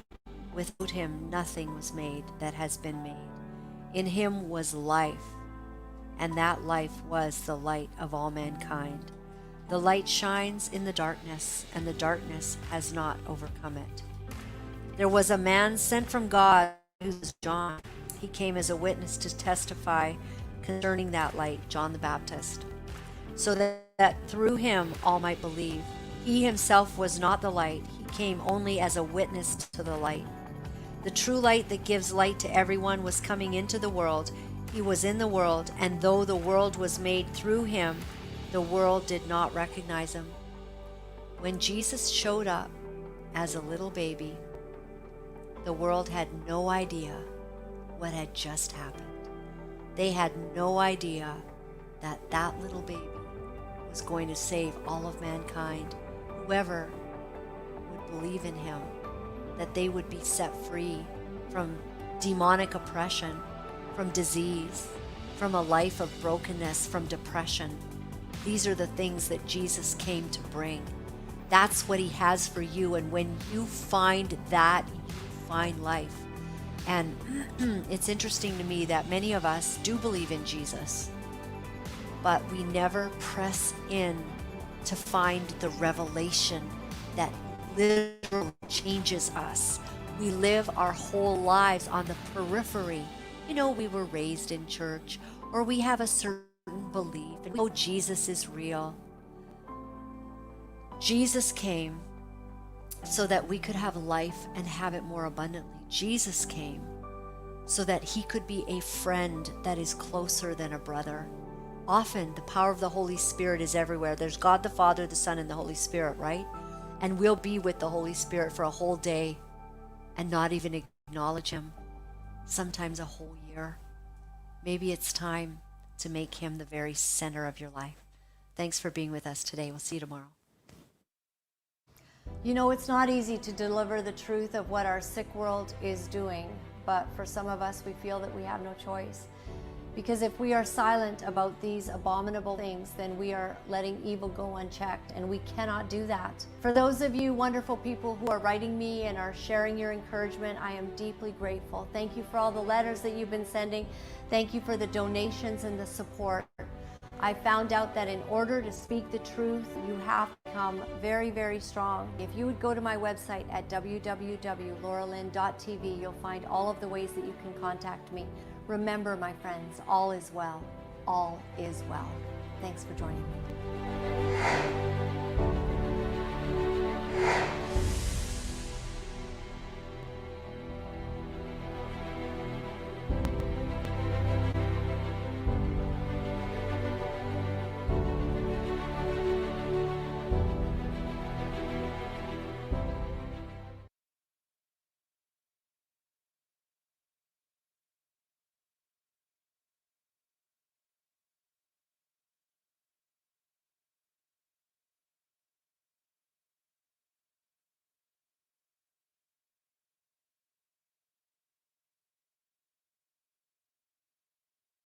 Without him nothing was made that has been made. In him was life, and that life was the light of all mankind. The light shines in the darkness, and the darkness has not overcome it. There was a man sent from God, who was John. He came as a witness to testify concerning that light, John the Baptist, so that through him all might believe. He himself was not the light. He came only as a witness to the light. The true light that gives light to everyone was coming into the world. He was in the world, and though the world was made through him, the world did not recognize him. When Jesus showed up as a little baby, the world had no idea what had just happened. They had no idea that that little baby was going to save all of mankind. Whoever would believe in him, that they would be set free from demonic oppression, from disease, from a life of brokenness, from depression. These are the things that Jesus came to bring. That's what he has for you, and when you find that, you find life. And it's interesting to me that many of us do believe in Jesus, but we never press in to find the revelation that literally changes us. We live our whole lives on the periphery. We were raised in church, or we have a certain belief, and we know Jesus is real. Jesus came so that we could have life and have it more abundantly. Jesus came so that he could be a friend that is closer than a brother. Often the power of the Holy Spirit is everywhere. There's God the Father, the Son, and the Holy Spirit, right? And we'll be with the Holy Spirit for a whole day and not even acknowledge him. Sometimes a whole year. Maybe it's time to make him the very center of your life. Thanks for being with us today. We'll see you tomorrow. It's not easy to deliver the truth of what our sick world is doing, but for some of us, we feel that we have no choice. Because if we are silent about these abominable things, then we are letting evil go unchecked, and we cannot do that. For those of you wonderful people who are writing me and are sharing your encouragement, I am deeply grateful. Thank you for all the letters that you've been sending. Thank you for the donations and the support. I found out that in order to speak the truth, you have to become very, very strong. If you would go to my website at www.laura-lynn.tv, you'll find all of the ways that you can contact me. Remember, my friends, all is well. All is well. Thanks for joining me.